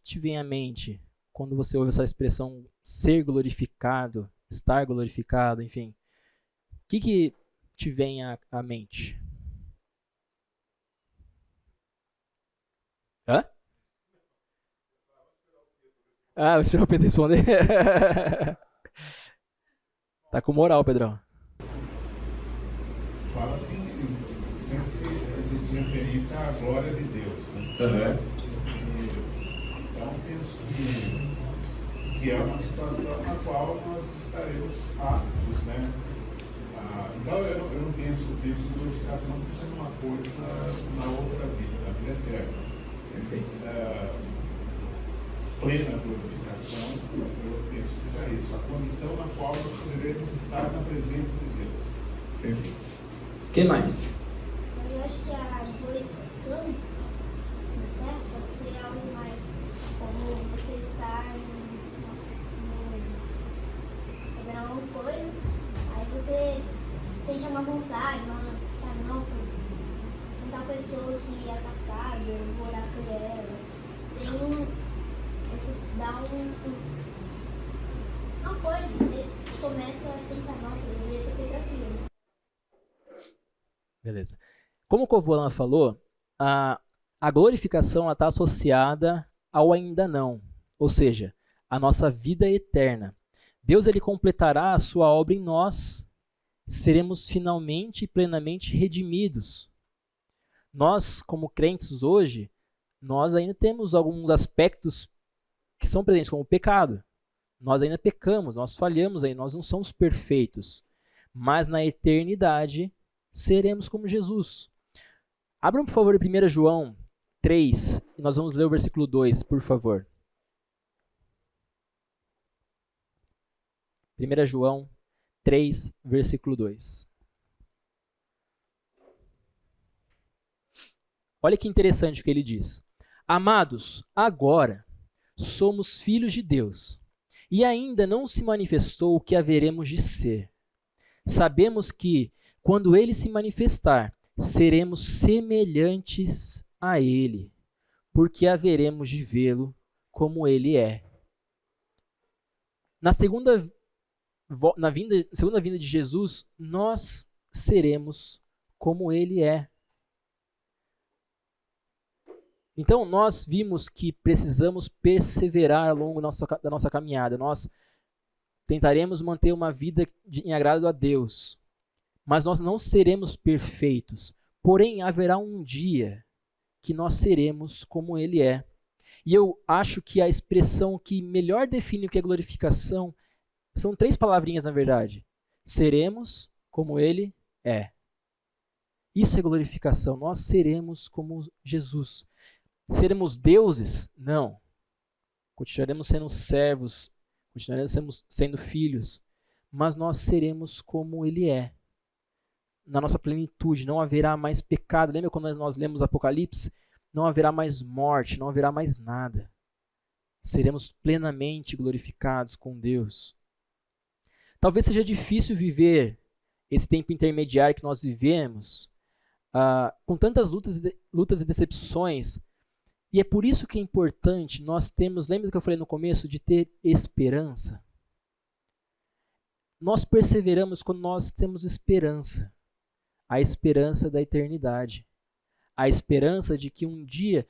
te vem à mente quando você ouve essa expressão ser glorificado, estar glorificado, enfim? O que te vem à mente? Hã? Vou esperar o Pedro responder. Tá com moral, Pedrão. Fala assim, sempre se existe referência à glória de Deus, né? Então penso que é uma situação na qual nós estaremos aptos, né? Então eu não penso glorificação como sendo uma coisa na outra vida, na vida eterna. Plena glorificação, eu penso que seja isso, a condição na qual nós poderemos estar na presença de Deus. Perfeito. O que mais? Mas eu acho que a glorificação, né, pode ser algo mais como você estar fazendo alguma coisa, aí você sente uma vontade, sabe, nossa, tem tal pessoa que é afastada, eu vou orar por ela. Você dá uma coisa, você começa a pensar, nossa, eu devia ter feito aquilo. Beleza. Como o Covolan falou, a glorificação está associada ao ainda não, ou seja, a nossa vida eterna. Deus ele completará a sua obra em nós, seremos finalmente e plenamente redimidos. Nós, como crentes hoje, nós ainda temos alguns aspectos que são presentes, como o pecado. Nós ainda pecamos, nós falhamos, aí, nós não somos perfeitos. Mas na eternidade, seremos como Jesus. Abram, por favor, 1 João 3, e nós vamos ler o versículo 2, por favor. 1 João 3, versículo 2. Olha que interessante o que ele diz. Amados, agora somos filhos de Deus, e ainda não se manifestou o que haveremos de ser. Sabemos que, quando ele se manifestar, seremos semelhantes a ele, porque haveremos de vê-lo como ele é. Na segunda vinda de Jesus, nós seremos como ele é. Então, nós vimos que precisamos perseverar ao longo da nossa caminhada. Nós tentaremos manter uma vida em agrado a Deus, mas nós não seremos perfeitos. Porém, haverá um dia que nós seremos como ele é. E eu acho que a expressão que melhor define o que é glorificação são 3 palavrinhas, na verdade. Seremos como ele é. Isso é glorificação. Nós seremos como Jesus. Seremos deuses? Não. Continuaremos sendo servos, continuaremos sendo filhos, mas nós seremos como ele é. na nossa plenitude, não haverá mais pecado. Lembra quando nós lemos Apocalipse? Não haverá mais morte, não haverá mais nada. Seremos plenamente glorificados com Deus. Talvez seja difícil viver esse tempo intermediário que nós vivemos, com tantas lutas e decepções, e é por isso que é importante nós termos, lembra do que eu falei no começo, de ter esperança? Nós perseveramos quando nós temos esperança, a esperança da eternidade, a esperança de que um dia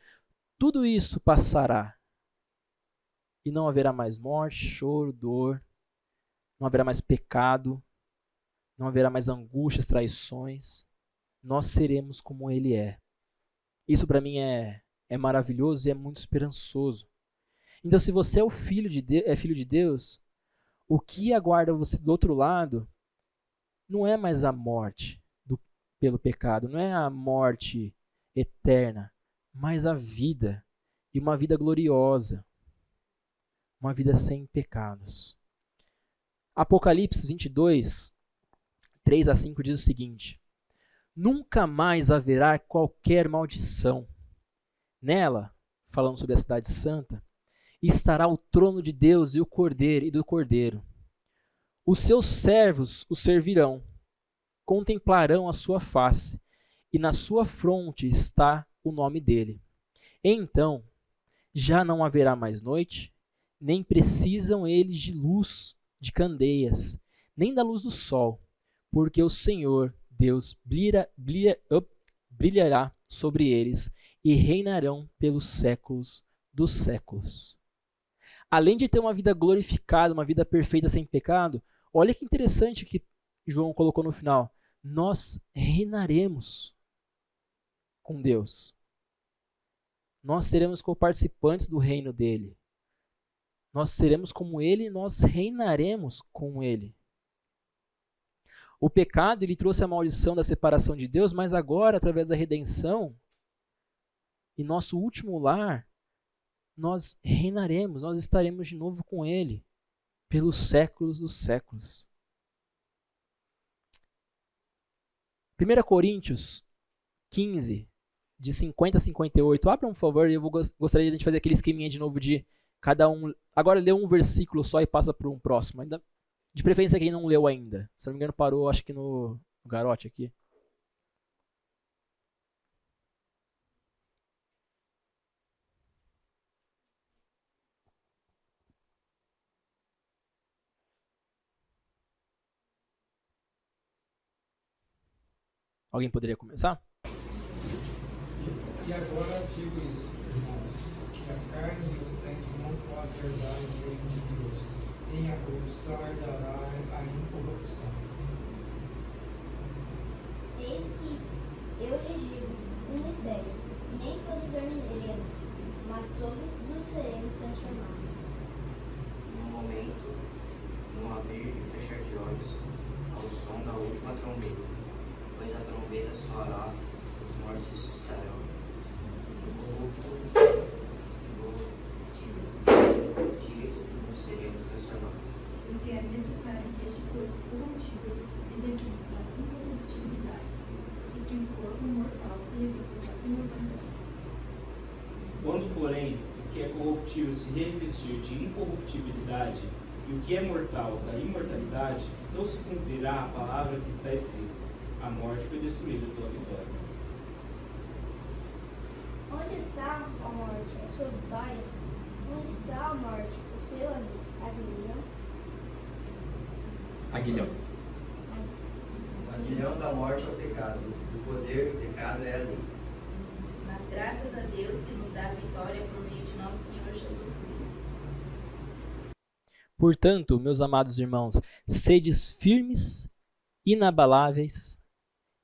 tudo isso passará e não haverá mais morte, choro, dor, não haverá mais pecado, não haverá mais angústias, traições. Nós seremos como Ele é. Isso para mim é maravilhoso e é muito esperançoso. Então, se você é filho de Deus, o que aguarda você do outro lado não é mais a morte pelo pecado, não é a morte eterna, mas a vida, e uma vida gloriosa, uma vida sem pecados. Apocalipse 22, 3 a 5 diz o seguinte: nunca mais haverá qualquer maldição. Nela, falando sobre a cidade santa, estará o trono de Deus e do Cordeiro. Os seus servos o servirão, contemplarão a sua face, e na sua fronte está o nome dele. Então, já não haverá mais noite, nem precisam eles de luz de candeias, nem da luz do sol, porque o Senhor Deus brilhará sobre eles e reinarão pelos séculos dos séculos. Além de ter uma vida glorificada, uma vida perfeita sem pecado, olha que interessante que João colocou no final. Nós reinaremos com Deus. Nós seremos coparticipantes do reino dele. Nós seremos como ele e nós reinaremos com ele. O pecado, ele trouxe a maldição da separação de Deus, mas agora, através da redenção, em nosso último lar, nós reinaremos, nós estaremos de novo com ele, pelos séculos dos séculos. 1 Coríntios 15, de 50 a 58. Abram, por favor, e eu gostaria de a gente fazer aquele esqueminha de novo de cada um. Agora lê um versículo só e passa para um próximo. Ainda, de preferência quem não leu ainda. Se não me engano, parou, acho que no garote aqui. Alguém poderia começar? E agora digo isso, irmãos, que a carne e o sangue não podem herdar o reino de Deus, nem a corrupção herdará a incorrupção. Eis que eu lhes digo um mistério: nem todos dormiremos, mas todos seremos transformados. Num momento, num abrir e fechar de olhos, ao som da última trombeta. Pois a trombeta soará, os mortos ressuscitarão, incorruptíveis e nós seremos transformados. Porque é necessário que este corpo corruptível se revista da incorruptibilidade, e que o corpo mortal se revista da imortalidade. Quando, porém, o que é corruptível se revestir de incorruptibilidade e o que é mortal da imortalidade, então se cumprirá a palavra que está escrita: a morte foi destruída pela vitória. Onde está a morte, a sua vitória? Onde está a morte, o seu aguilhão? Aguilhão. O aguilhão da morte é o pecado, o poder do pecado é a lei. Mas graças a Deus que nos dá a vitória por meio de nosso Senhor Jesus Cristo. Portanto, meus amados irmãos, sedes firmes, inabaláveis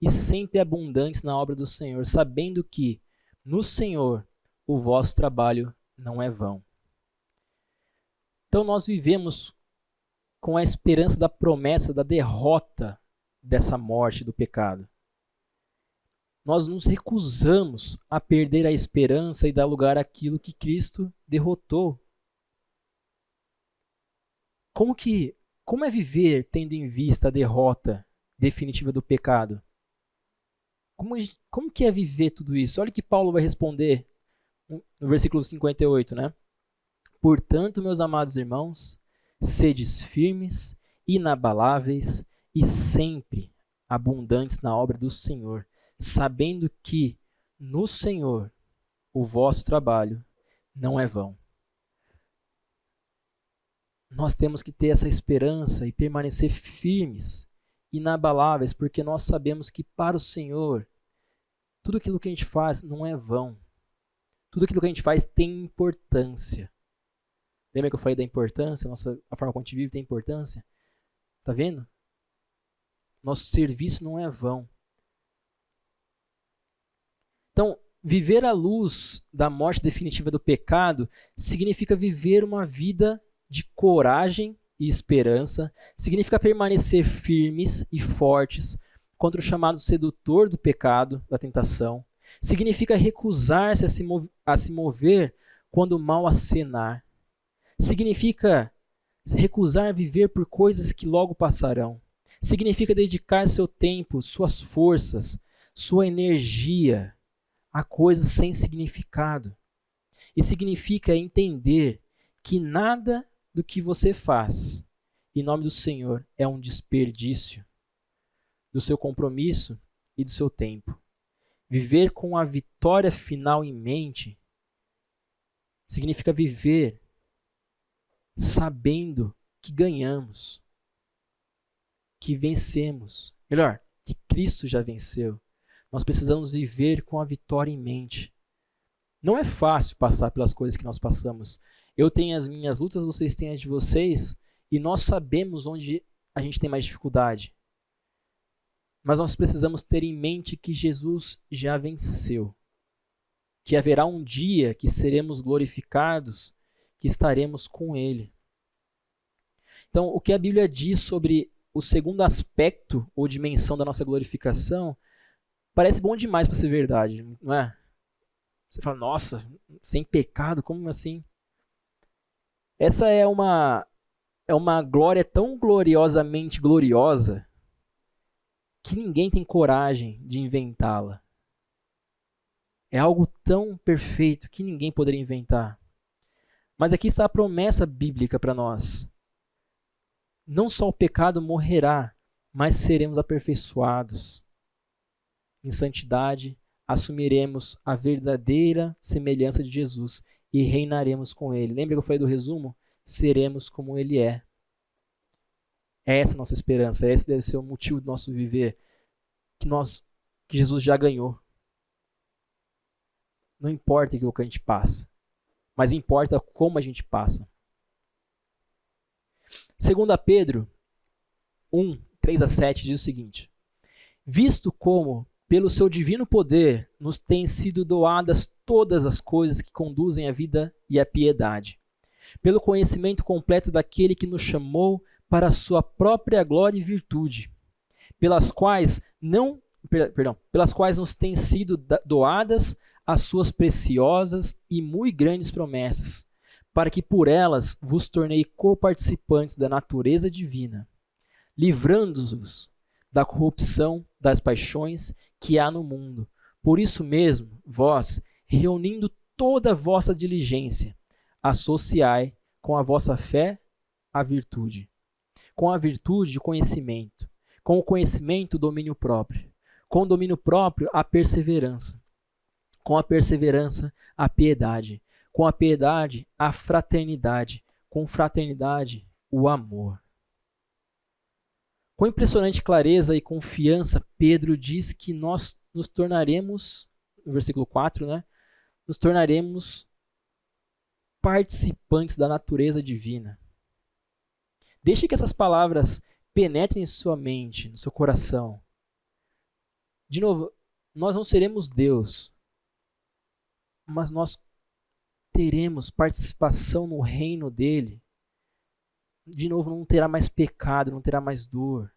e sempre abundantes na obra do Senhor, sabendo que no Senhor o vosso trabalho não é vão. Então nós vivemos com a esperança da promessa da derrota dessa morte do pecado. Nós nos recusamos a perder a esperança e dar lugar àquilo que Cristo derrotou. Como é viver tendo em vista a derrota definitiva do pecado? Como que é viver tudo isso? Olha o que Paulo vai responder no versículo 58, né? Portanto, meus amados irmãos, sedes firmes, inabaláveis e sempre abundantes na obra do Senhor, sabendo que no Senhor o vosso trabalho não é vão. Nós temos que ter essa esperança e permanecer firmes, inabaláveis, porque nós sabemos que para o Senhor, tudo aquilo que a gente faz não é vão. Tudo aquilo que a gente faz tem importância. Lembra que eu falei da importância? A forma como a gente vive tem importância? Tá vendo? Nosso serviço não é vão. Então, viver à luz da morte definitiva do pecado significa viver uma vida de coragem e esperança, significa permanecer firmes e fortes contra o chamado sedutor do pecado, da tentação, significa recusar-se a se mover quando o mal acenar, significa recusar viver por coisas que logo passarão, significa dedicar seu tempo, suas forças, sua energia a coisas sem significado. E significa entender que nada do que você faz em nome do Senhor é um desperdício do seu compromisso e do seu tempo. Viver com a vitória final em mente significa viver sabendo que ganhamos, que vencemos. Melhor, que Cristo já venceu. Nós precisamos viver com a vitória em mente. Não é fácil passar pelas coisas que nós passamos. Eu tenho as minhas lutas, vocês têm as de vocês, e nós sabemos onde a gente tem mais dificuldade. Mas nós precisamos ter em mente que Jesus já venceu. Que haverá um dia que seremos glorificados, que estaremos com Ele. Então, o que a Bíblia diz sobre o segundo aspecto ou dimensão da nossa glorificação parece bom demais para ser verdade, não é? Você fala, nossa, sem pecado, como assim? Essa é uma glória tão gloriosamente gloriosa que ninguém tem coragem de inventá-la. É algo tão perfeito que ninguém poderia inventar. Mas aqui está a promessa bíblica para nós. Não só o pecado morrerá, mas seremos aperfeiçoados. Em santidade, assumiremos a verdadeira semelhança de Jesus e reinaremos com Ele. Lembra que eu falei do resumo? Seremos como Ele é. Essa é a nossa esperança, esse deve ser o motivo do nosso viver, que Jesus já ganhou. Não importa o que a gente passa, mas importa como a gente passa. 2 Pedro 1, 3-7 diz o seguinte: visto como, pelo seu divino poder, nos têm sido doadas todas as coisas que conduzem à vida e à piedade, pelo conhecimento completo daquele que nos chamou para a sua própria glória e virtude, pelas quais nos têm sido doadas as suas preciosas e muito grandes promessas, para que por elas vos tornei coparticipantes da natureza divina, livrando-vos da corrupção das paixões que há no mundo. Por isso mesmo, vós, reunindo toda a vossa diligência, associai com a vossa fé a virtude, com a virtude o conhecimento, com o conhecimento o domínio próprio, com o domínio próprio a perseverança, com a perseverança a piedade, com a piedade a fraternidade, com fraternidade o amor. Com impressionante clareza e confiança, Pedro diz que nós nos tornaremos, no versículo 4, né, nos tornaremos participantes da natureza divina. Deixe que essas palavras penetrem em sua mente, no seu coração. De novo, nós não seremos Deus, mas nós teremos participação no reino dele. De novo, não terá mais pecado, não terá mais dor.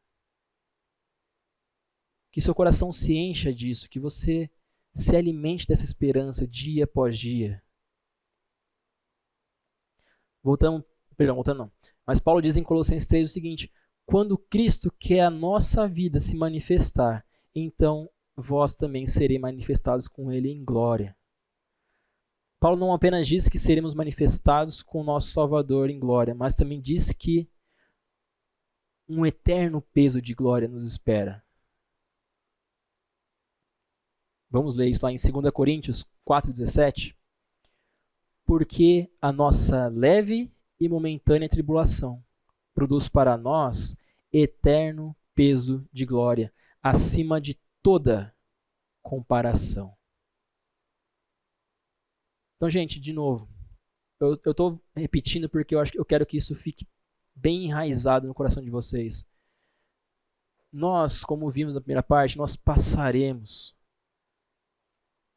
Que seu coração se encha disso, que você se alimente dessa esperança dia após dia. Mas Paulo diz em Colossenses 3 o seguinte: quando Cristo, que é a nossa vida, se manifestar, então vós também sereis manifestados com ele em glória. Paulo não apenas diz que seremos manifestados com o nosso Salvador em glória, mas também diz que um eterno peso de glória nos espera. Vamos ler isso lá em 2 Coríntios 4,17. Porque a nossa leve e momentânea tribulação produz para nós eterno peso de glória, acima de toda comparação. Então, gente, de novo, eu estou repetindo porque eu quero que isso fique bem enraizado no coração de vocês. Nós, como vimos na primeira parte, nós passaremos.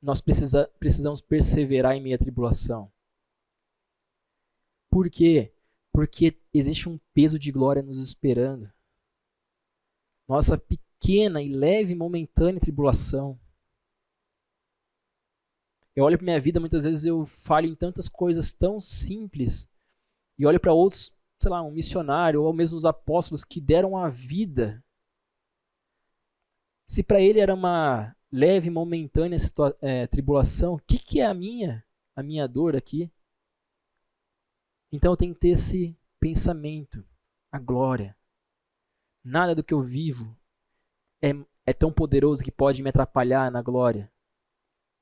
Nós precisamos perseverar em meio à tribulação. Por quê? Porque existe um peso de glória nos esperando. Nossa pequena e leve e momentânea tribulação. Eu olho para minha vida, muitas vezes eu falho em tantas coisas tão simples e olho para outros, sei lá, um missionário ou mesmo os apóstolos que deram a vida. Se para ele era uma leve e momentânea tribulação, o que é a minha dor aqui? Então eu tenho que ter esse pensamento, a glória. Nada do que eu vivo é tão poderoso que pode me atrapalhar na glória,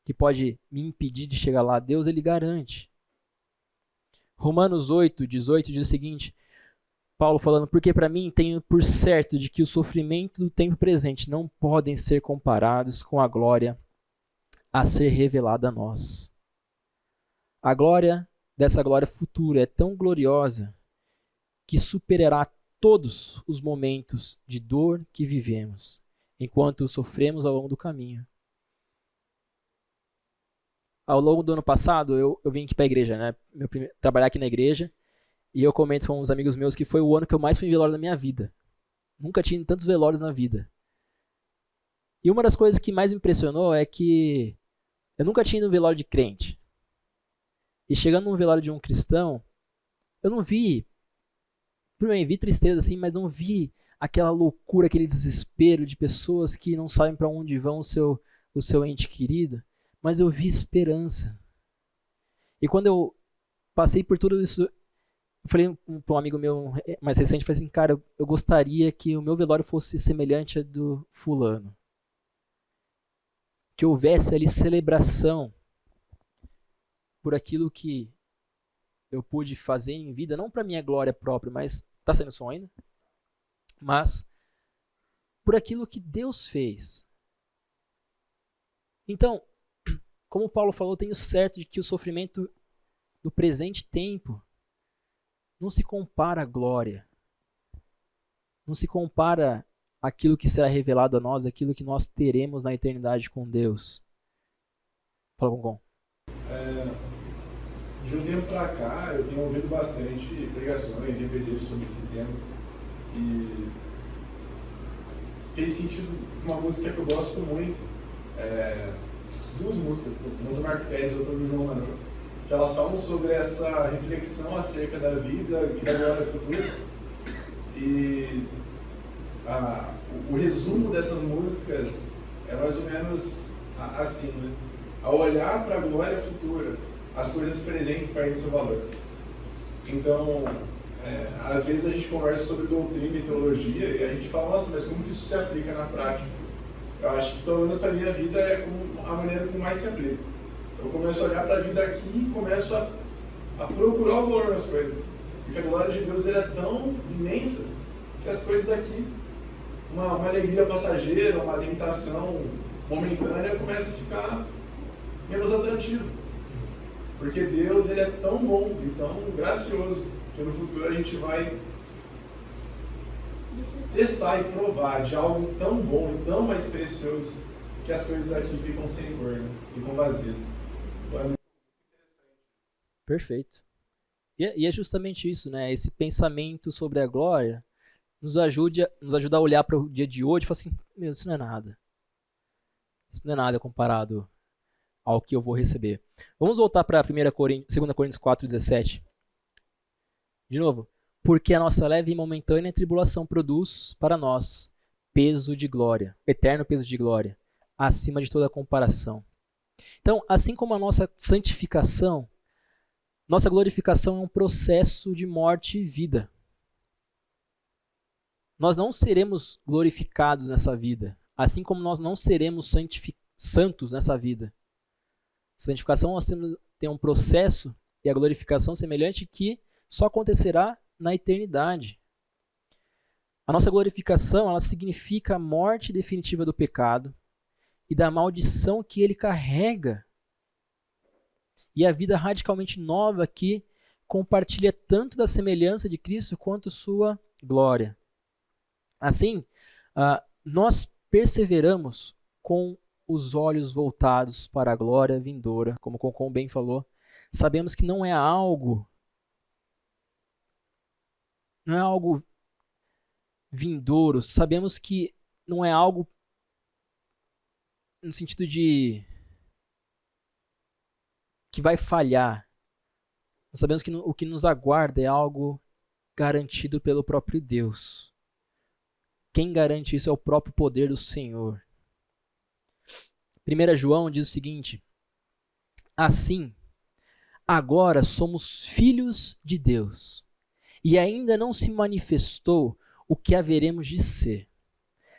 que pode me impedir de chegar lá. Deus, ele garante. Romanos 8:18 diz o seguinte, Paulo falando, porque para mim tenho por certo de que o sofrimento do tempo presente não podem ser comparados com a glória a ser revelada a nós. A glória dessa glória futura é tão gloriosa que superará todos os momentos de dor que vivemos, enquanto sofremos ao longo do caminho. Ao longo do ano passado, eu vim aqui para a igreja, né? Trabalhar aqui na igreja, e eu comento com uns amigos meus que foi o ano que eu mais fui em velório da minha vida. Nunca tinha tantos velórios na vida. E uma das coisas que mais me impressionou é que eu nunca tinha ido no velório de crente. E chegando no velório de um cristão, eu não vi, primeiro vi tristeza assim, mas não vi aquela loucura, aquele desespero de pessoas que não sabem para onde vão o seu ente querido, mas eu vi esperança. E quando eu passei por tudo isso, eu falei para um amigo meu mais recente, falei assim, cara, eu gostaria que o meu velório fosse semelhante ao do fulano. Que houvesse ali celebração por aquilo que eu pude fazer em vida, não para minha glória própria, mas está sendo som ainda? Mas por aquilo que Deus fez. Então, como Paulo falou, tenho certo de que o sofrimento do presente tempo não se compara à glória. Não se compara àquilo que será revelado a nós, aquilo que nós teremos na eternidade com Deus. Fala, Gongon. De um tempo pra cá, eu tenho ouvido bastante pregações e EPDs sobre esse tema. E fez sentido uma música que eu gosto muito. Duas músicas, uma do Mark Pérez e outra do João Manuel, que elas falam sobre essa reflexão acerca da vida e da glória futura. E o resumo dessas músicas é mais ou menos assim, né? Ao olhar para a glória futura, as coisas presentes perdem seu valor. Então, às vezes a gente conversa sobre doutrina e teologia e a gente fala, nossa, mas como que isso se aplica na prática? Eu acho que, pelo menos para a minha vida, é a maneira como mais se aplica. Eu começo a olhar para a vida aqui e começo a procurar o valor nas coisas. Porque a glória de Deus é tão imensa que as coisas aqui, uma alegria passageira, uma tentação momentânea, começa a ficar menos atrativo. Porque Deus, ele é tão bom e tão gracioso que no futuro a gente vai testar e provar de algo tão bom e tão mais precioso que as coisas aqui ficam sem cor, né? Ficam vazias. Então é muito interessante. Perfeito. E é justamente isso, né? Esse pensamento sobre a glória nos ajuda a olhar para o dia de hoje e falar assim, meu, isso não é nada. Isso não é nada comparado ao que eu vou receber. Vamos voltar para 2 Coríntios 4:17. De novo. Porque a nossa leve e momentânea tribulação produz para nós peso de glória, eterno peso de glória, acima de toda comparação. Então, assim como a nossa santificação, nossa glorificação é um processo de morte e vida. Nós não seremos glorificados nessa vida, assim como nós não seremos santos nessa vida. Santificação nós tem um processo e a glorificação semelhante que só acontecerá na eternidade. A nossa glorificação, ela significa a morte definitiva do pecado e da maldição que ele carrega. E a vida radicalmente nova que compartilha tanto da semelhança de Cristo quanto sua glória. Assim, nós perseveramos com os olhos voltados para a glória vindoura, como o Concon bem falou. Sabemos que não é algo vindouro, sabemos que não é algo no sentido de que vai falhar. Nós sabemos que o que nos aguarda é algo garantido pelo próprio Deus. Quem garante isso é o próprio poder do Senhor. 1 João diz o seguinte: assim, agora somos filhos de Deus, e ainda não se manifestou o que haveremos de ser.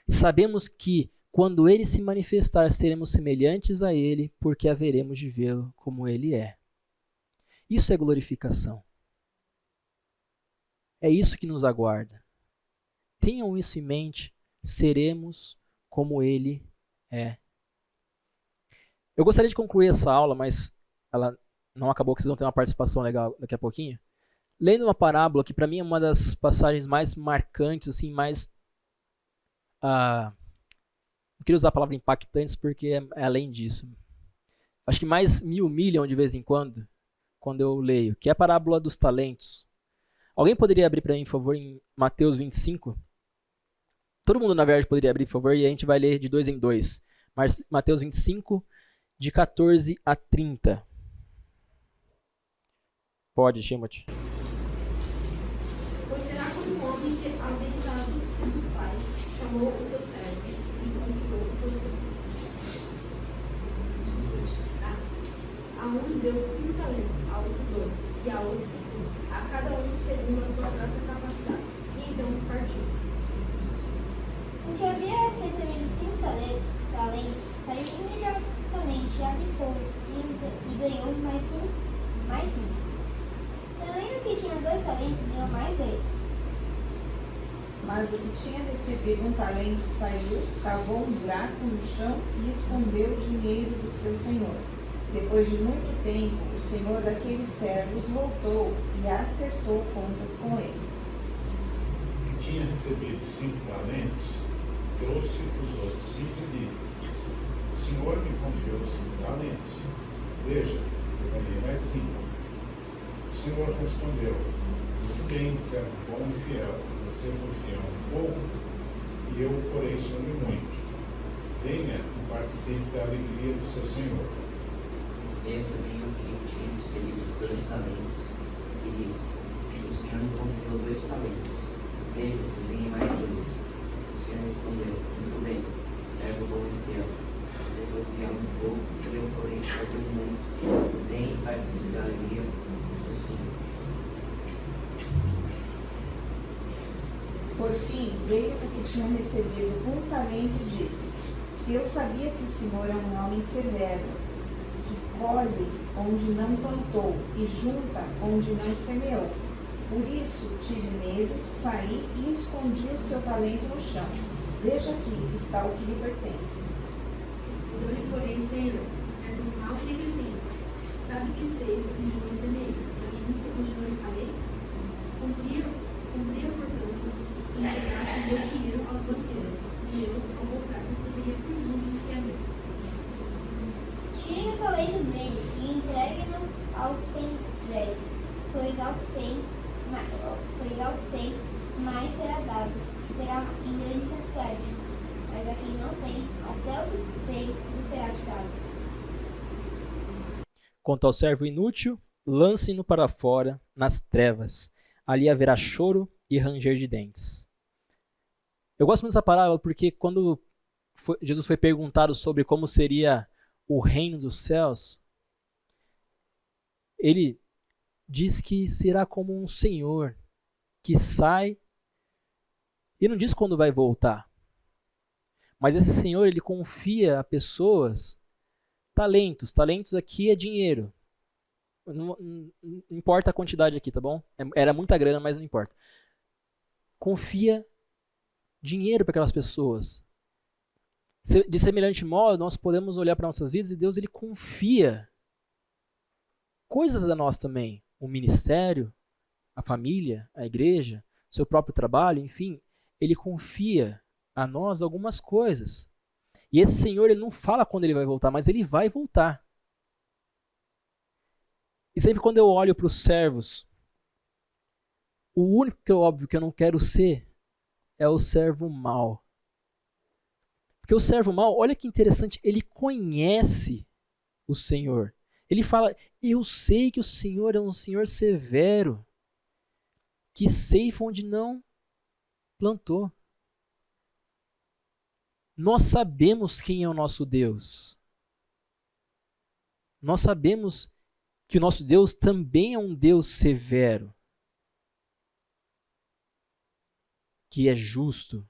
Sabemos que, quando ele se manifestar, seremos semelhantes a ele, porque haveremos de vê-lo como ele é. Isso é glorificação. É isso que nos aguarda. Tenham isso em mente, seremos como ele é. Eu gostaria de concluir essa aula, mas ela não acabou, que vocês vão ter uma participação legal daqui a pouquinho. Lendo uma parábola que para mim é uma das passagens mais marcantes, assim, mais... não queria usar a palavra impactantes porque é além disso. Acho que mais me humilham de vez em quando eu leio, que é a parábola dos talentos. Alguém poderia abrir para mim, por favor, em Mateus 25? Todo mundo, na verdade, poderia abrir, por favor, e a gente vai ler de 2 em 2. Mas Mateus 25, de 14 a 30. Pode, Timothy. Pois será como um homem que, ausentado dos pais, chamou os seus servos e confiou os seus bens. A um deu 5 talentos, a outro 2, e a outro 1, a cada um segundo a sua própria capacidade. E então partiu. O que havia recebido 5 talentos saiu imediatamente, aplicou-os e ganhou mais 5. Também o que tinha 2 talentos ganhou mais 2. Mas o que tinha recebido 1 talento saiu, cavou um buraco no chão e escondeu o dinheiro do seu senhor. Depois de muito tempo, o senhor daqueles servos voltou e acertou contas com eles. O que tinha recebido 5 talentos trouxe os outros 5 e disse: o senhor me confiou 5 talentos. Veja, eu ganhei mais 5. O senhor respondeu: muito bem, servo bom e fiel. Você foi fiel um pouco, e eu o porei sobre muito. Venha e participe da alegria do seu senhor. Veio também o que tinha recebido 2 talentos, e disse: o senhor me confiou 2 talentos. Veja, eu ganhei mais 2. O senhor respondeu: muito bem, servo bom e fiel. Você foi fiel um pouco, e eu porei sobre muito. Venha e participe da alegria do seu senhor. Por fim, veio o que tinha recebido 1 talento e disse: eu sabia que o senhor é um homem severo, que colhe onde não plantou e junta onde não semeou. Por isso tive medo, saí e escondi o seu talento no chão. Veja aqui está o que lhe pertence. Respondeu-lhe, porém, o Senhor: servo mau e negligente, sabe que sei onde não semeei, junto onde não espalhei? Cumpria, portanto, entregasse o meu dinheiro aos banqueiros, e eu, ao voltar, receberia por juros que havia. Tire o talento dele e entregue-no ao que tem 10, pois ao que tem, mais será dado, e terá em grande quantidade. Mas a quem não tem, até o que tem, lhe será tirado. Quanto ao servo inútil, lance-no para fora, nas trevas. Ali haverá choro e ranger de dentes. Eu gosto muito dessa parábola porque quando Jesus foi perguntado sobre como seria o reino dos céus, ele diz que será como um senhor que sai e não diz quando vai voltar. Mas esse senhor, ele confia a pessoas talentos. Talentos aqui é dinheiro. Não importa a quantidade aqui, tá bom? Era muita grana, mas não importa. Confia dinheiro para aquelas pessoas. De semelhante modo, nós podemos olhar para nossas vidas e Deus, ele confia coisas a nós também. O ministério, a família, a igreja, seu próprio trabalho, enfim, ele confia a nós algumas coisas. E esse Senhor, ele não fala quando ele vai voltar, mas ele vai voltar. E sempre quando eu olho para os servos, o único que é óbvio que eu não quero ser é o servo mau. Porque o servo mau, olha que interessante, ele conhece o Senhor. Ele fala, eu sei que o Senhor é um Senhor severo, que ceifa onde não plantou. Nós sabemos quem é o nosso Deus. Nós sabemos que o nosso Deus também é um Deus severo, que é justo.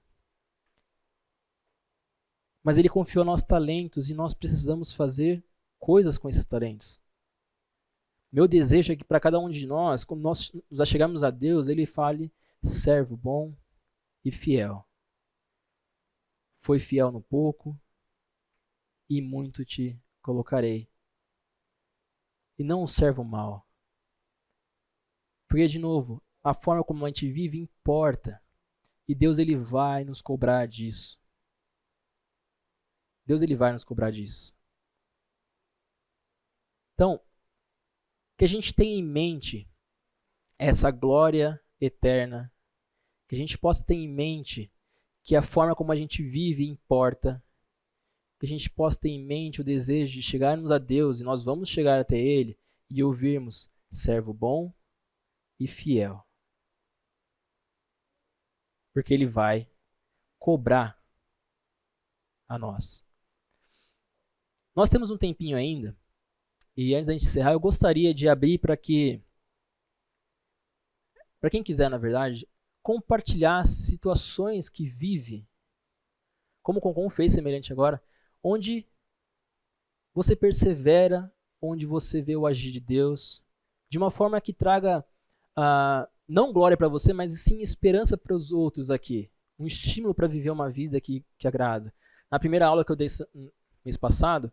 Mas ele confiou a nossos talentos e nós precisamos fazer coisas com esses talentos. Meu desejo é que para cada um de nós, quando nós nos achegarmos a Deus, ele fale, servo bom e fiel. Foi fiel no pouco e muito te colocarei. E não um servo mau. Porque, de novo, a forma como a gente vive importa. E Deus, ele vai nos cobrar disso. Deus, ele vai nos cobrar disso. Então, que a gente tenha em mente essa glória eterna. Que a gente possa ter em mente que a forma como a gente vive importa. Que a gente possa ter em mente o desejo de chegarmos a Deus e nós vamos chegar até Ele e ouvirmos servo bom e fiel. Porque Ele vai cobrar a nós. Nós temos um tempinho ainda e antes da gente encerrar eu gostaria de abrir para quem quiser, na verdade, compartilhar situações que vive, como o Concon fez semelhante agora, onde você persevera, onde você vê o agir de Deus, de uma forma que traga não glória para você, mas sim esperança para os outros aqui. Um estímulo para viver uma vida que agrada. Na primeira aula que eu dei mês passado,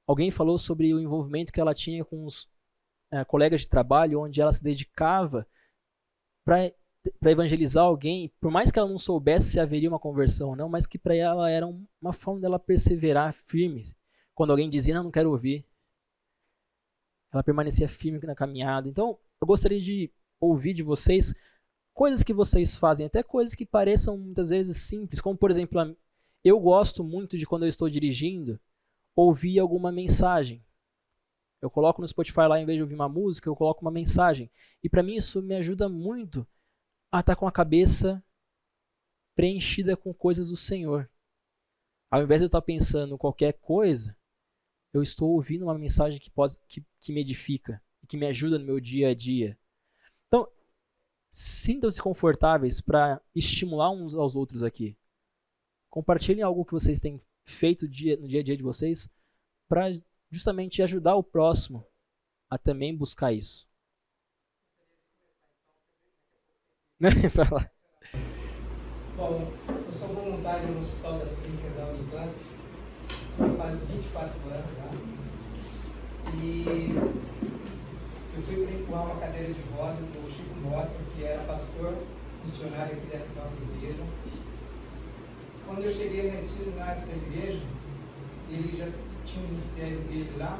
alguém falou sobre o envolvimento que ela tinha com os colegas de trabalho, onde ela se dedicava para evangelizar alguém, por mais que ela não soubesse se haveria uma conversão ou não, mas que para ela era uma forma dela perseverar firme. Quando alguém dizia, não quero ouvir, ela permanecia firme na caminhada. Então, eu gostaria de ouvir de vocês coisas que vocês fazem, até coisas que pareçam muitas vezes simples, como por exemplo, eu gosto muito de quando eu estou dirigindo, ouvir alguma mensagem. Eu coloco no Spotify lá, em vez de ouvir uma música, eu coloco uma mensagem. E para mim isso me ajuda muito a estar com a cabeça preenchida com coisas do Senhor. Ao invés de eu estar pensando em qualquer coisa, eu estou ouvindo uma mensagem que me edifica, que me ajuda no meu dia a dia. Então, sintam-se confortáveis para estimular uns aos outros aqui. Compartilhem algo que vocês têm feito no dia a dia de vocês para justamente ajudar o próximo a também buscar isso. Bom, eu sou voluntário no Hospital das Clínicas da Unicamp faz 24 anos, né? E eu fui para empurrar uma cadeira de rodas do Chico Mota, que era pastor missionário aqui dessa nossa igreja. Quando eu cheguei nessa igreja, ele já tinha um ministério dele lá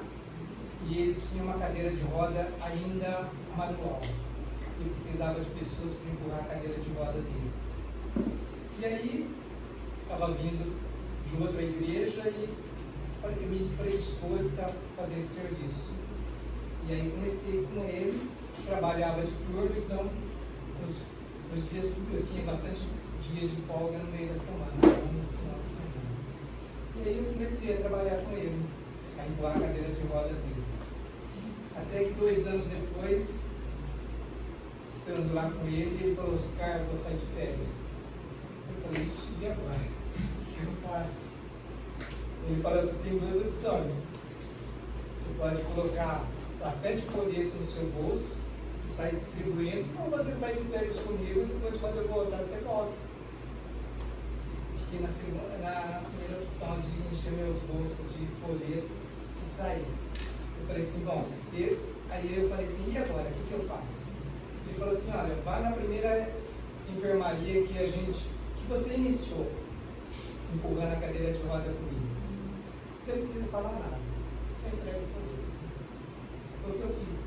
e ele tinha uma cadeira de roda ainda manual. Ele precisava de pessoas para empurrar a cadeira de roda dele. E aí, estava vindo de outra igreja e me predispôs a fazer esse serviço. E aí comecei com ele, trabalhava de turno, então nos dias que eu tinha bastante dias de folga no meio da semana, no final de semana. E aí eu comecei a trabalhar com ele, a empurrar a cadeira de roda dele. Até que 2 anos depois, estando lá com ele, ele falou: Oscar, eu vou sair de férias. Eu falei: ixi, e agora? O que eu faço? Ele falou assim: tem 2 opções. Você pode colocar bastante folheto no seu bolso e sair distribuindo, ou você sai de férias comigo e depois, quando eu voltar, você volta. Fiquei na primeira opção de encher meus bolsos de folheto e sair. Eu falei assim: bom, aí eu falei assim: e agora? O que eu faço? Ele falou assim: olha, vai na primeira enfermaria que você iniciou, empurrando a cadeira de roda comigo. Você não precisa falar nada, só entrega o folheto. Foi o que eu fiz.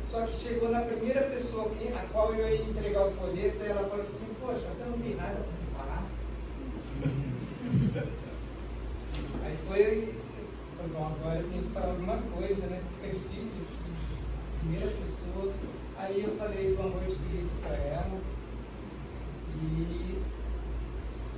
Só que chegou na primeira pessoa a qual eu ia entregar o folheto, ela falou assim: poxa, você não tem nada para me falar? Aí foi, bom, agora eu tenho que falar alguma coisa, né? Fica difícil assim, primeira pessoa. Aí eu falei do amor de Cristo para ela e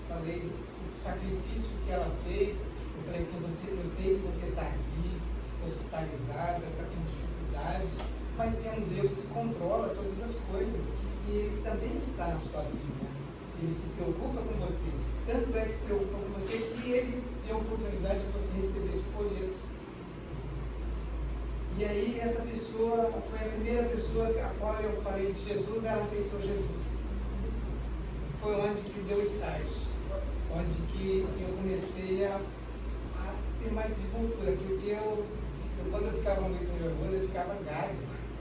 falei do sacrifício que ela fez. Eu falei assim: eu sei que você está aqui, hospitalizada, está com dificuldade, mas tem um Deus que controla todas as coisas e Ele também está na sua vida. Ele se preocupa com você. Tanto é que preocupa com você que Ele deu a oportunidade de você receber esse folheto. E aí essa pessoa foi a primeira pessoa a qual eu falei de Jesus, ela aceitou Jesus. Foi onde que deu o start, onde que eu comecei a ter mais desenvoltura, porque eu quando eu ficava muito nervoso, eu ficava gago,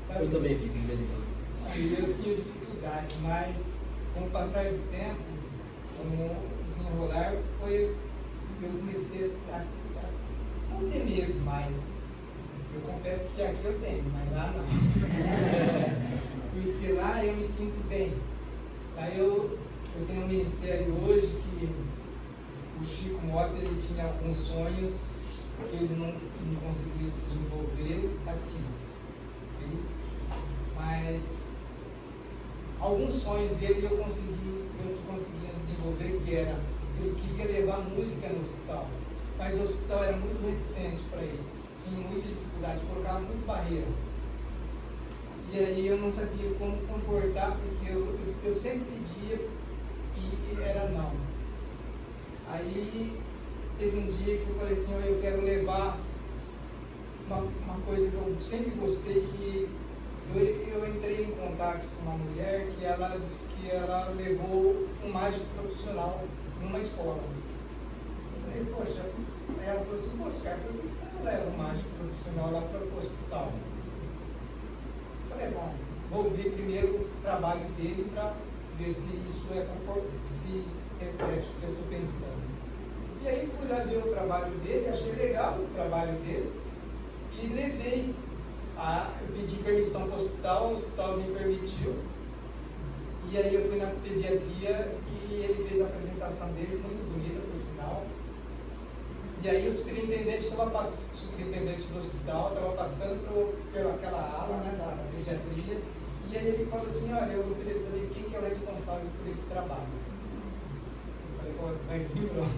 sabe? Eu também fico de vez em quando. Aí eu tinha dificuldade, mas com o passar do tempo, com o desenrolar, eu comecei a não ter medo mais. Eu confesso que aqui eu tenho, mas lá não. Porque lá eu me sinto bem. Lá eu tenho um ministério hoje que o Chico Mota, ele tinha alguns sonhos que ele não conseguiu desenvolver assim. Mas alguns sonhos dele eu conseguia desenvolver, que era, eu queria levar música no hospital, mas o hospital era muito reticente para isso. Tinha muita dificuldade, colocava muito barreira. E aí eu não sabia como comportar, porque eu sempre pedia e era não. Aí teve um dia que eu falei assim: eu quero levar uma coisa que eu sempre gostei, que eu entrei em contato com uma mulher que ela disse que ela levou um mágico profissional numa escola. Eu falei: poxa. Aí ela falou assim: Oscar, por que você não leva um mágico profissional lá para o hospital? Eu falei: bom, vou ver primeiro o trabalho dele para ver se isso se reflete o que eu estou pensando. E aí fui lá ver o trabalho dele, achei legal o trabalho dele e levei. Eu pedi permissão para o hospital me permitiu. E aí eu fui na pediatria que ele fez a apresentação dele, muito bonita por sinal. E aí o superintendente do hospital estava passando pelaquela ala, né, da pediatria, e aí ele falou assim: olha, eu gostaria de saber quem que é o responsável por esse trabalho. Eu falei: pô, vai vir, não.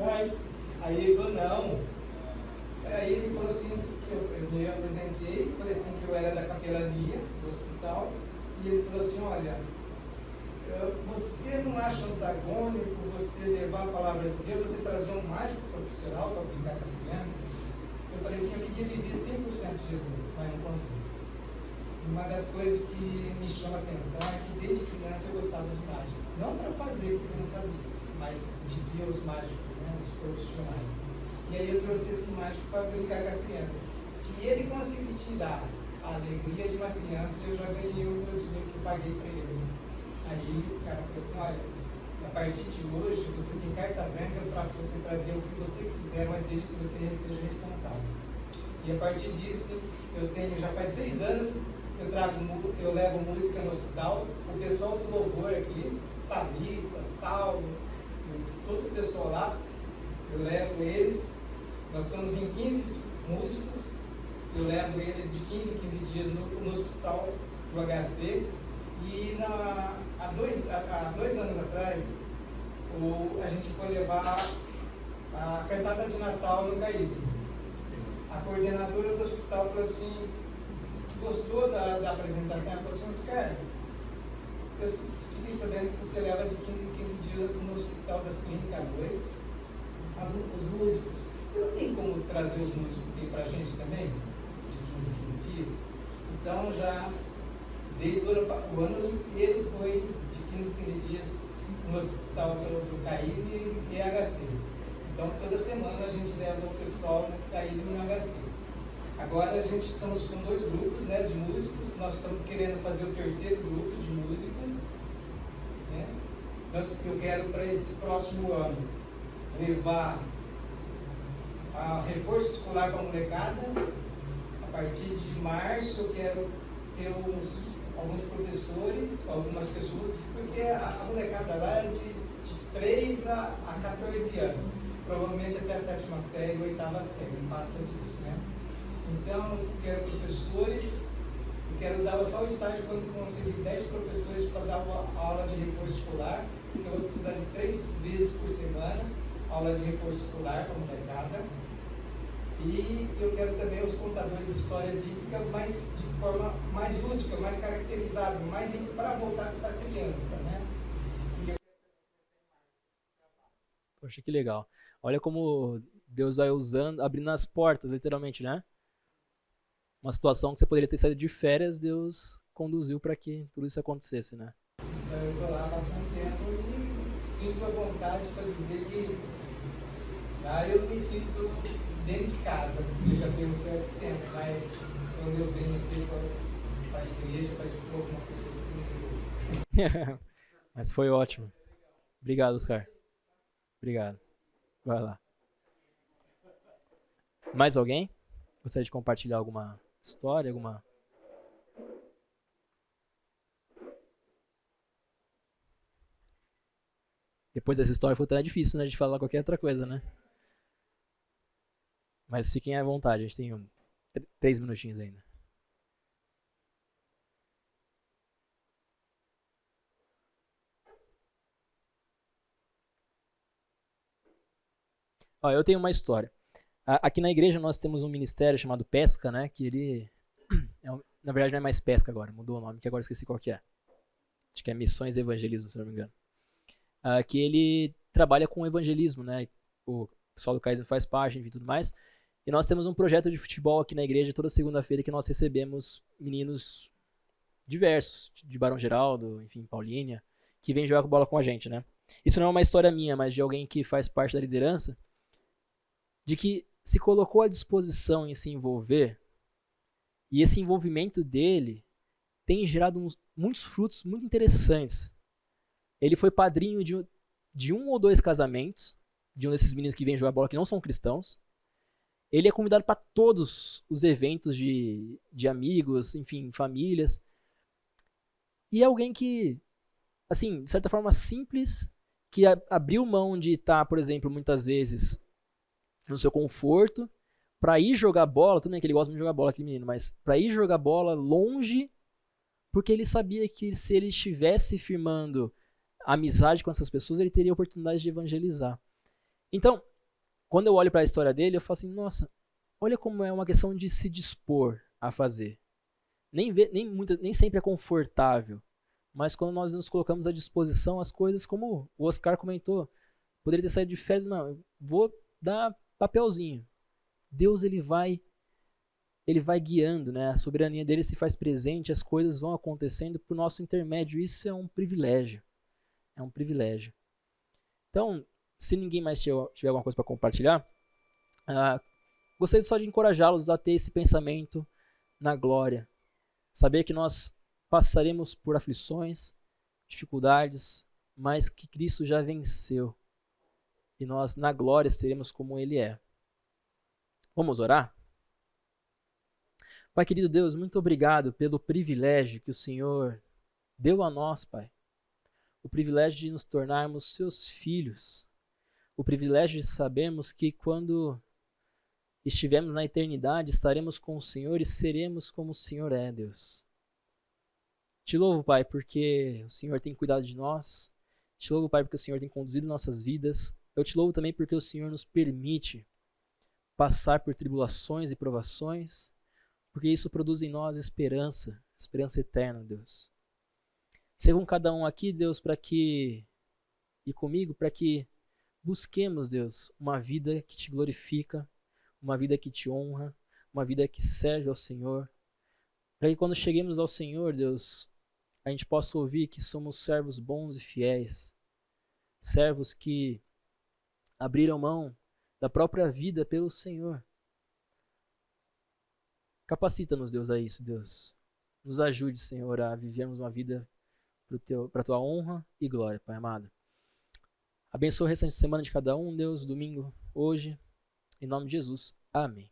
Mas aí ele falou: não. Aí ele falou assim, eu me apresentei, falei assim que eu era da capelania do hospital, e ele falou assim: olha, você não acha antagônico você levar a palavra de Deus, você trazer um mágico profissional para brincar com as crianças? Eu falei assim: eu queria viver 100% de Jesus, mas não consigo. E uma das coisas que me chama a atenção é que desde criança eu gostava de mágica. Não para fazer, porque eu não sabia, mas de ver os mágicos, né, os profissionais. E aí eu trouxe esse mágico para brincar com as crianças. Se ele conseguir tirar a alegria de uma criança, eu já ganhei o meu dinheiro que eu paguei para ele. Aí o cara falou assim: olha, a partir de hoje você tem carta branca para você trazer o que você quiser, mas desde que você seja responsável. E a partir disso, já faz 6 anos, eu levo música no hospital, o pessoal do louvor aqui, Thalita, Saulo, todo o pessoal lá, eu levo eles, nós estamos em 15 músicos, eu levo eles de 15 em 15 dias no hospital do HC. E há 2 anos atrás, a gente foi levar a cantata de Natal no CAIS. A coordenadora do hospital falou assim, gostou da apresentação? Ela falou assim, Oscar, eu fiquei sabendo que você leva de 15 em 15 dias no Hospital das Clínicas 2 os músicos. Você não tem como trazer os músicos aqui pra gente também? De 15 em 15 dias? Então já, desde o ano inteiro foi de 15 em 15 dias no Hospital do CAIS e HC. Então toda semana a gente leva o pessoal no CAIS e no HC. Agora a gente estamos com 2 grupos, né, de músicos, nós estamos querendo fazer o 3º grupo de músicos, né? Eu quero para esse próximo ano levar a reforço escolar para a molecada. A partir de março eu quero ter alguns professores, algumas pessoas, porque a molecada lá é de 3 a 14 anos, provavelmente até a 7ª série, 8ª série, não passa disso, né? Então, eu quero professores, eu quero dar só o estágio quando conseguir 10 professores para dar uma aula de reforço escolar, porque eu vou precisar de 3 vezes por semana, aula de reforço escolar para a molecada. E eu quero também os contadores de história bíblica, mas de forma mais lúdica, mais caracterizada, mais para voltar para a criança, né? Poxa, que legal. Olha como Deus vai usando, abrindo as portas, literalmente, né? Uma situação que você poderia ter saído de férias, Deus conduziu para que tudo isso acontecesse, né? Então eu estou lá há bastante tempo e sinto a vontade para dizer que eu me sinto dentro de casa, porque já tem um certo tempo, mas quando eu venho aqui para a igreja, para expor alguma coisa, Mas foi ótimo. Obrigado, Oscar. Obrigado. Vai lá. Mais alguém? Gostaria de compartilhar alguma história, alguma... Depois dessa história foi até difícil, né, de falar qualquer outra coisa, né? Mas fiquem à vontade, a gente tem 3 minutinhos ainda. Ó, eu tenho uma história. Aqui na igreja nós temos um ministério chamado Pesca, né? Que ele... na verdade não é mais Pesca agora, mudou o nome, que agora esqueci qual que é. Acho que é Missões e Evangelismo, se não me engano. Que ele trabalha com evangelismo, né? O pessoal do CAIS faz parte, enfim, tudo mais. E nós temos um projeto de futebol aqui na igreja toda segunda-feira que nós recebemos meninos diversos, de Barão Geraldo, enfim, Paulínia, que vêm jogar bola com a gente, né? Isso não é uma história minha, mas de alguém que faz parte da liderança, de que se colocou à disposição em se envolver, e esse envolvimento dele tem gerado muitos frutos muito interessantes. Ele foi padrinho de 1 ou 2 casamentos, de um desses meninos que vêm jogar bola que não são cristãos. Ele é convidado para todos os eventos de amigos, enfim, famílias. E é alguém que, assim, de certa forma simples, que abriu mão de estar, por exemplo, muitas vezes no seu conforto, para ir jogar bola, tudo bem que ele gosta de jogar bola, aquele menino, mas para ir jogar bola longe, porque ele sabia que se ele estivesse firmando amizade com essas pessoas, ele teria a oportunidade de evangelizar. Então, quando eu olho para a história dele, eu falo assim, nossa, olha como é uma questão de se dispor a fazer. Nem sempre é confortável, mas quando nós nos colocamos à disposição, as coisas, como o Oscar comentou, poderia ter saído de férias, não, eu vou dar papelzinho. Deus ele vai guiando, né? A soberania dele se faz presente, as coisas vão acontecendo por nosso intermédio. Isso é um privilégio. É um privilégio. Então, se ninguém mais tiver alguma coisa para compartilhar, gostaria só de encorajá-los a ter esse pensamento na glória. Saber que nós passaremos por aflições, dificuldades, mas que Cristo já venceu. E nós, na glória, seremos como Ele é. Vamos orar? Pai querido Deus, muito obrigado pelo privilégio que o Senhor deu a nós, Pai. O privilégio de nos tornarmos seus filhos. O privilégio de sabermos que quando estivermos na eternidade, estaremos com o Senhor e seremos como o Senhor é, Deus. Te louvo, Pai, porque o Senhor tem cuidado de nós. Te louvo, Pai, porque o Senhor tem conduzido nossas vidas Eu te louvo também porque o Senhor nos permite passar por tribulações e provações, porque isso produz em nós esperança, esperança eterna, Deus. Seja com cada um aqui, Deus, e comigo, para que busquemos, Deus, uma vida que te glorifica, uma vida que te honra, uma vida que serve ao Senhor, para que quando cheguemos ao Senhor, Deus, a gente possa ouvir que somos servos bons e fiéis, servos que abriram mão da própria vida pelo Senhor. Capacita-nos, Deus, a isso, Deus. Nos ajude, Senhor, a vivermos uma vida para a tua honra e glória, Pai amado. Abençoa o restante de semana de cada um, Deus, domingo, hoje, em nome de Jesus. Amém.